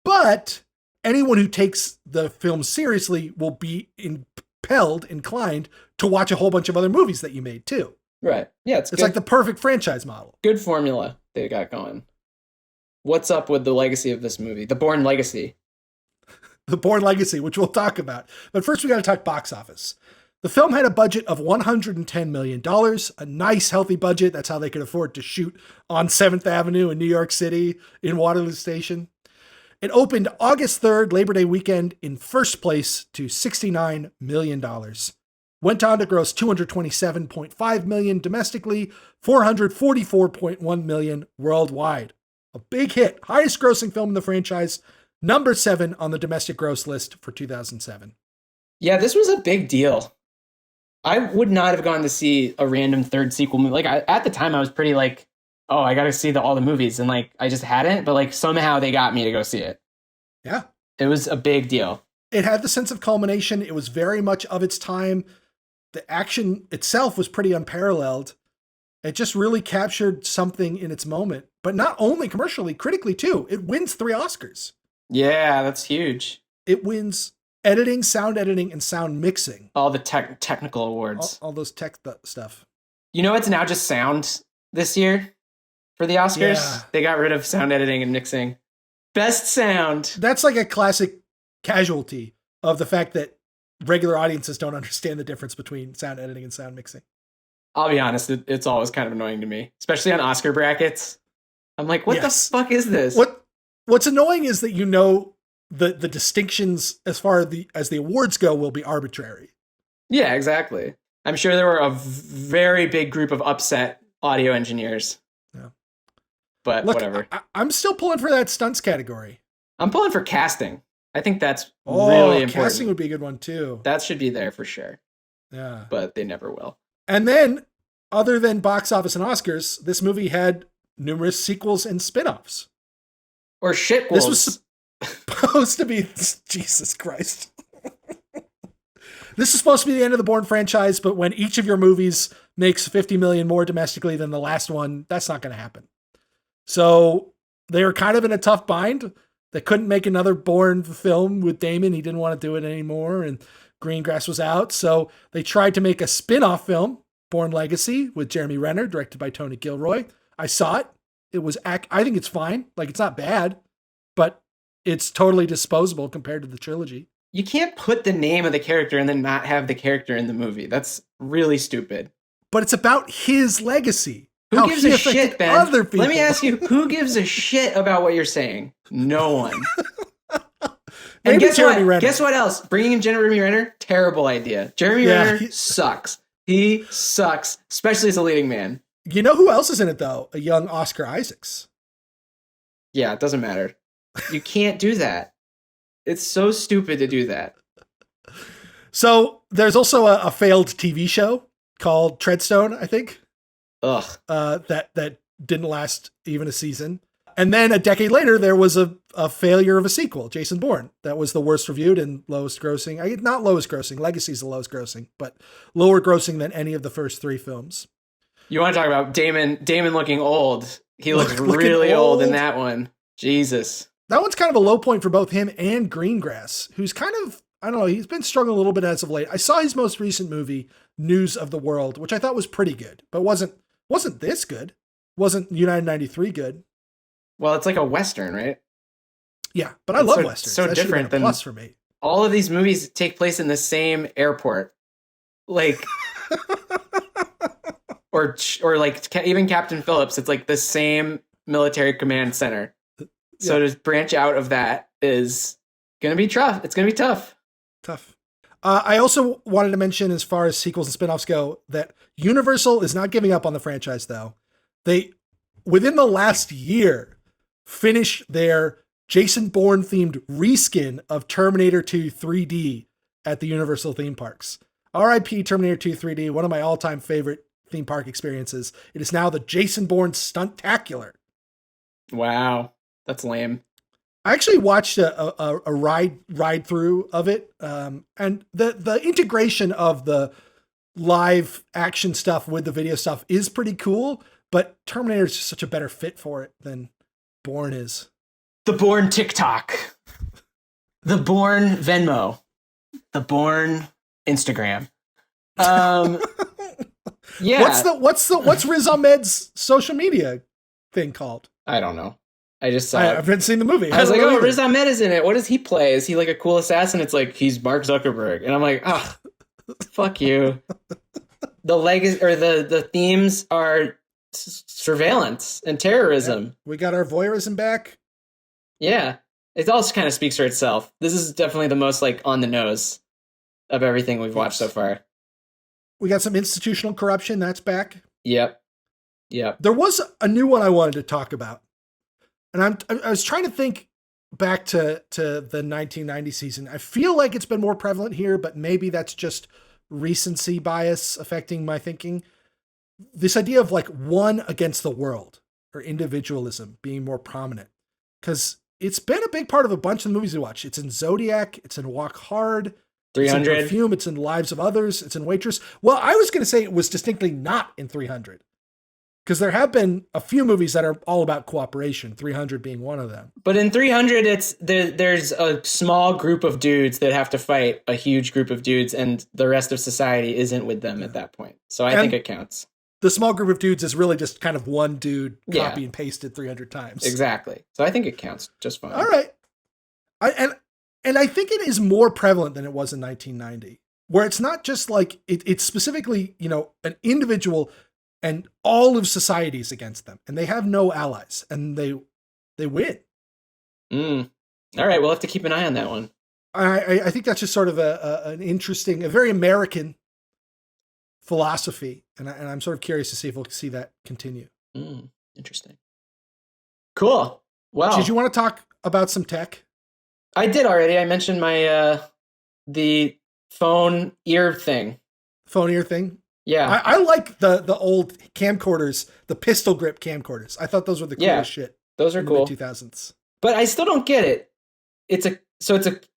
But anyone who takes the film seriously will be inclined to watch a whole bunch of other movies that you made too. Right. Yeah, it's good. like the perfect franchise model. Good formula they got going. What's up with the legacy of this movie? The Bourne legacy. The Bourne Legacy, which we'll talk about. But first, we got to talk box office. The film had a budget of $110 million, a nice, healthy budget. That's how they could afford to shoot on 7th Avenue in New York City in Waterloo Station. It opened August 3rd, Labor Day weekend, in first place to $69 million. Went on to gross $227.5 million domestically, $444.1 million worldwide. A big hit, highest grossing film in the franchise, number 7 on the domestic gross list for 2007. Yeah, this was a big deal. I would not have gone to see a random third sequel movie. Like, at the time, I was pretty like, oh, I got to see all the movies. And like, I just hadn't, but like somehow they got me to go see it. Yeah. It was a big deal. It had the sense of culmination. It was very much of its time. The action itself was pretty unparalleled. It just really captured something in its moment, but not only commercially, critically too. It wins 3 Oscars. Yeah, that's huge. It wins editing, and sound mixing. All the technical awards. All those tech stuff. You know, it's now just sound this year for the Oscars. Yeah. They got rid of sound editing and mixing. Best sound. That's like a classic casualty of the fact that regular audiences don't understand the difference between sound editing and sound mixing. I'll be honest, it's always kind of annoying to me, especially on Oscar brackets. I'm like, what the fuck is this? What's annoying is that the distinctions as far as the awards go will be arbitrary. Yeah, exactly. I'm sure there were a very big group of upset audio engineers. Yeah. But look, whatever. I'm still pulling for that stunts category. I'm pulling for casting. I think that's really important. Casting would be a good one too. That should be there for sure. Yeah. But they never will. And then, other than box office and Oscars, this movie had numerous sequels and spin-offs. Or shitquels. This was supposed to be... Jesus Christ. This is supposed to be the end of the Bourne franchise, but when each of your movies makes 50 million more domestically than the last one, that's not going to happen. So they were kind of in a tough bind. They couldn't make another Bourne film with Damon. He didn't want to do it anymore, and Greengrass was out. So they tried to make a spin-off film, Bourne Legacy, with Jeremy Renner, directed by Tony Gilroy. I saw it. I think it's fine. Like, it's not bad, but it's totally disposable compared to the trilogy. You can't put the name of the character and then not have the character in the movie. That's really stupid. But it's about his legacy. Who gives a shit, Ben? Other people. Let me ask you, who gives a shit about what you're saying? No one. And guess what? Guess what else? Bringing in Jeremy Renner, terrible idea. Jeremy Renner sucks. He sucks, especially as a leading man. You know who else is in it, though? A young Oscar Isaacs. Yeah, it doesn't matter. You can't do that. It's so stupid to do that. So there's also a failed TV show called Treadstone, I think. Ugh. That didn't last even a season. And then a decade later, there was a failure of a sequel, Jason Bourne. That was the worst reviewed and lowest grossing. Not lowest grossing. Legacy's the lowest grossing, but lower grossing than any of the first 3 films. You want to talk about Damon looking old. He looks really old in that one. Jesus. That one's kind of a low point for both him and Greengrass, who's kind of, I don't know, he's been struggling a little bit as of late. I saw his most recent movie, News of the World, which I thought was pretty good, but wasn't this good. Wasn't United 93 good. Well, it's like a Western, right? Yeah, but I love Westerns. So that different than plus for me. All of these movies take place in the same airport. Like... Or like even Captain Phillips, it's like the same military command center. So to branch out of that is going to be tough. It's going to be tough. Tough. I also wanted to mention, as far as sequels and spinoffs go, that Universal is not giving up on the franchise, though. They, within the last year, finished their Jason Bourne themed reskin of Terminator 2 3D at the Universal theme parks. R.I.P. Terminator 2 3D, one of my all-time favorite theme park experiences. It is now the Jason Bourne Stuntacular. Wow, that's lame. I actually watched a ride through of it, and the integration of the live action stuff with the video stuff is pretty cool. But Terminator is just such a better fit for it than Bourne is. The Bourne TikTok, the Bourne Venmo, the Bourne Instagram. Yeah. What's Riz Ahmed's social media thing called? I don't know. I just saw I've never seen the movie. I was like, oh, Riz Ahmed is in it. What does he play? Is he like a cool assassin? It's like, he's Mark Zuckerberg. And I'm like, oh, fuck you. The legacy or the themes are surveillance and terrorism. Yeah, we got our voyeurism back. Yeah. It all kind of speaks for itself. This is definitely the most like on the nose of everything we've watched so far. We got some institutional corruption. That's back. Yep. There was a new one I wanted to talk about. And I was trying to think back to the 1990 season. I feel like it's been more prevalent here, but maybe that's just recency bias affecting my thinking. This idea of like one against the world or individualism being more prominent. Because it's been a big part of a bunch of the movies we watch. It's in Zodiac. It's in Walk Hard. 300. It's in Perfume. It's in Lives of Others. It's in Waitress. Well, I was going to say it was distinctly not in 300. Because there have been a few movies that are all about cooperation, 300 being one of them. But in 300, there's a small group of dudes that have to fight a huge group of dudes, and the rest of society isn't with them at that point. So I think it counts. The small group of dudes is really just kind of one dude copy Yeah. and pasted 300 times. Exactly. So I think it counts just fine. All right. And I think it is more prevalent than it was in 1990, where it's not just like, it's specifically, an individual and all of society's against them, and they have no allies, and they win. All right, we'll have to keep an eye on that one. I think that's just sort of an interesting, a very American philosophy, and I'm sort of curious to see if we'll see that continue. Interesting. Cool. Well, Did you want to talk about some tech? I did already. I mentioned my the phone ear thing. Phone ear thing? Yeah. I like the old camcorders, the pistol grip camcorders. I thought those were the coolest shit. Those are in cool. The 2000s. But I still don't get it. It's a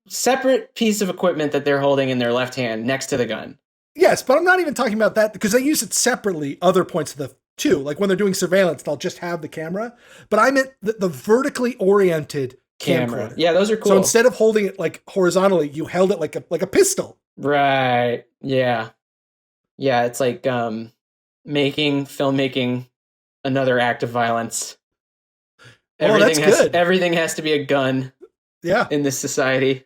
separate piece of equipment that they're holding in their left hand next to the gun. Yes, but I'm not even talking about that because they use it separately other points of the too. Like when they're doing surveillance, they'll just have the camera. But I meant the vertically oriented camcorder. Yeah, those are cool. So instead of holding it like horizontally, you held it like a pistol. Right. Yeah. Yeah, it's like making filmmaking another act of violence. That's good. Everything has to be a gun. Yeah. In this society.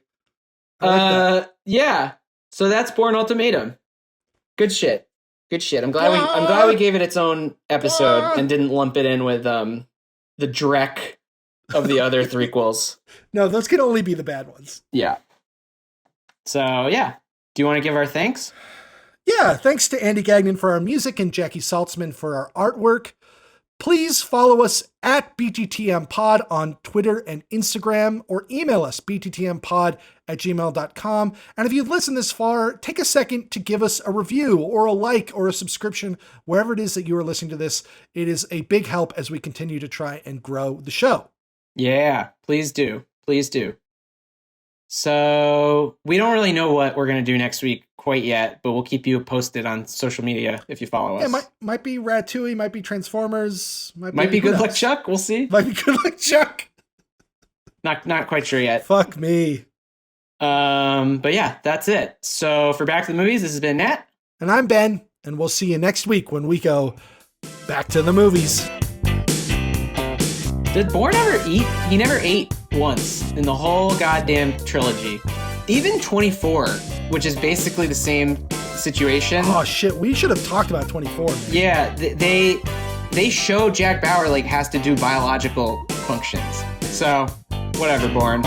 I like that. Yeah. So that's Bourne Ultimatum. Good shit. Good shit. I'm glad we gave it its own episode and didn't lump it in with the dreck of the other threequels. No, those can only be the bad ones. Yeah. So yeah. Do you want to give our thanks? Yeah, thanks to Andy Gagnon for our music and Jackie Saltzman for our artwork. Please follow us at BttM Pod on Twitter and Instagram, or email us bttmpod@gmail.com. And if you've listened this far, take a second to give us a review or a like or a subscription, wherever it is that you are listening to this. It is a big help as we continue to try and grow the show. Yeah, please do. Please do. So we don't really know what we're going to do next week quite yet, but we'll keep you posted on social media if you follow us. Yeah, might be Ratatouille, might be Transformers, might be Good Luck Chuck. We'll see. Might be Good Luck Chuck. Not quite sure yet. Fuck me. But yeah, that's it. So for Back to the Movies, this has been Nat. And I'm Ben, and we'll see you next week when we go back to the movies. Did Bourne ever eat? He never ate once in the whole goddamn trilogy. Even 24, which is basically the same situation. Oh shit, we should have talked about 24, man. Yeah, they show Jack Bauer like has to do biological functions. So, whatever, Bourne.